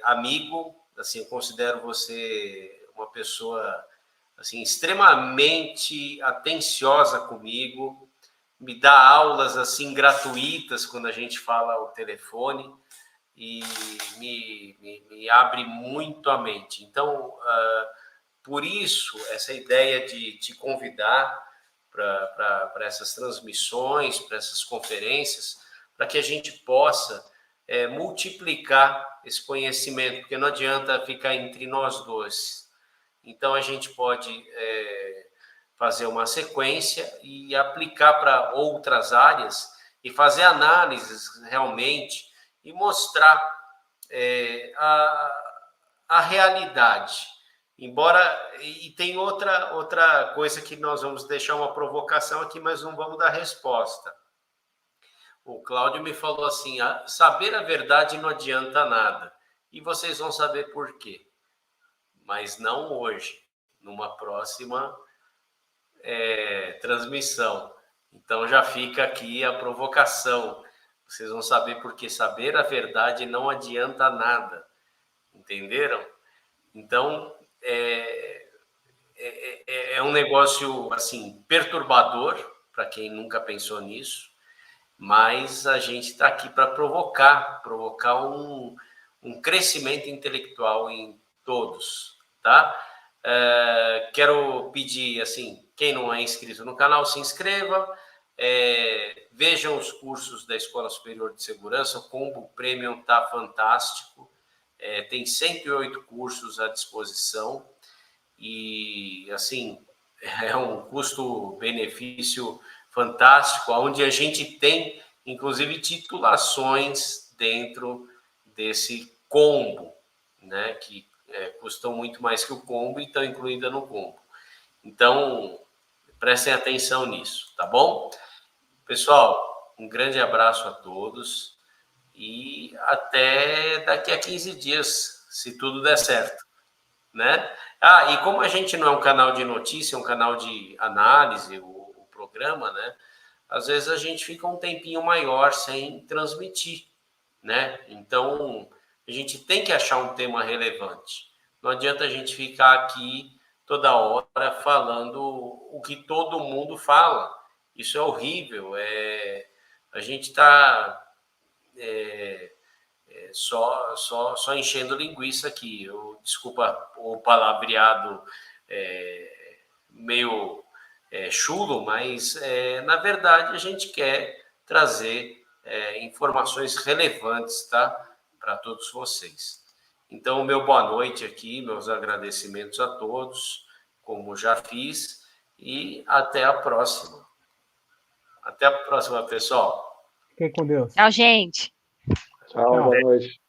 amigo, assim, eu considero você uma pessoa assim, extremamente atenciosa comigo, me dá aulas assim gratuitas quando a gente fala ao telefone e me abre muito a mente. Então, por isso, essa ideia de te convidar para essas transmissões, para essas conferências, para que a gente possa multiplicar esse conhecimento, porque não adianta ficar entre nós dois. Então, a gente pode fazer uma sequência e aplicar para outras áreas e fazer análises realmente e mostrar a realidade. Embora, e tem outra coisa que nós vamos deixar uma provocação aqui, mas não vamos dar resposta. O Cláudio me falou assim, saber a verdade não adianta nada. E vocês vão saber por quê. Mas não hoje, numa próxima transmissão. Então já fica aqui a provocação. Vocês vão saber por quê. Saber a verdade não adianta nada. Entenderam? Então, é um negócio assim perturbador para quem nunca pensou nisso, mas a gente está aqui para provocar um crescimento intelectual em todos, tá? Quero pedir, assim, quem não é inscrito no canal, se inscreva, vejam os cursos da Escola Superior de Segurança, o Combo Premium está fantástico, tem 108 cursos à disposição e, assim, é um custo-benefício fantástico, onde a gente tem, inclusive, titulações dentro desse combo, né, que custam muito mais que o combo e estão incluídas no combo. Então, prestem atenção nisso, tá bom? Pessoal, um grande abraço a todos e até daqui a 15 dias, se tudo der certo, né? E como a gente não é um canal de notícia, é um canal de análise, o programa, né? Às vezes a gente fica um tempinho maior sem transmitir, né? Então, a gente tem que achar um tema relevante. Não adianta a gente ficar aqui toda hora falando o que todo mundo fala. Isso é horrível. A gente está só enchendo linguiça aqui. Desculpa o palavreado meio chulo, mas na verdade a gente quer trazer informações relevantes, tá? Para todos vocês. Então, meu boa noite aqui, meus agradecimentos a todos, como já fiz, e até a próxima. Até a próxima, pessoal. Fiquem com Deus. Tchau, gente. Tchau, boa noite.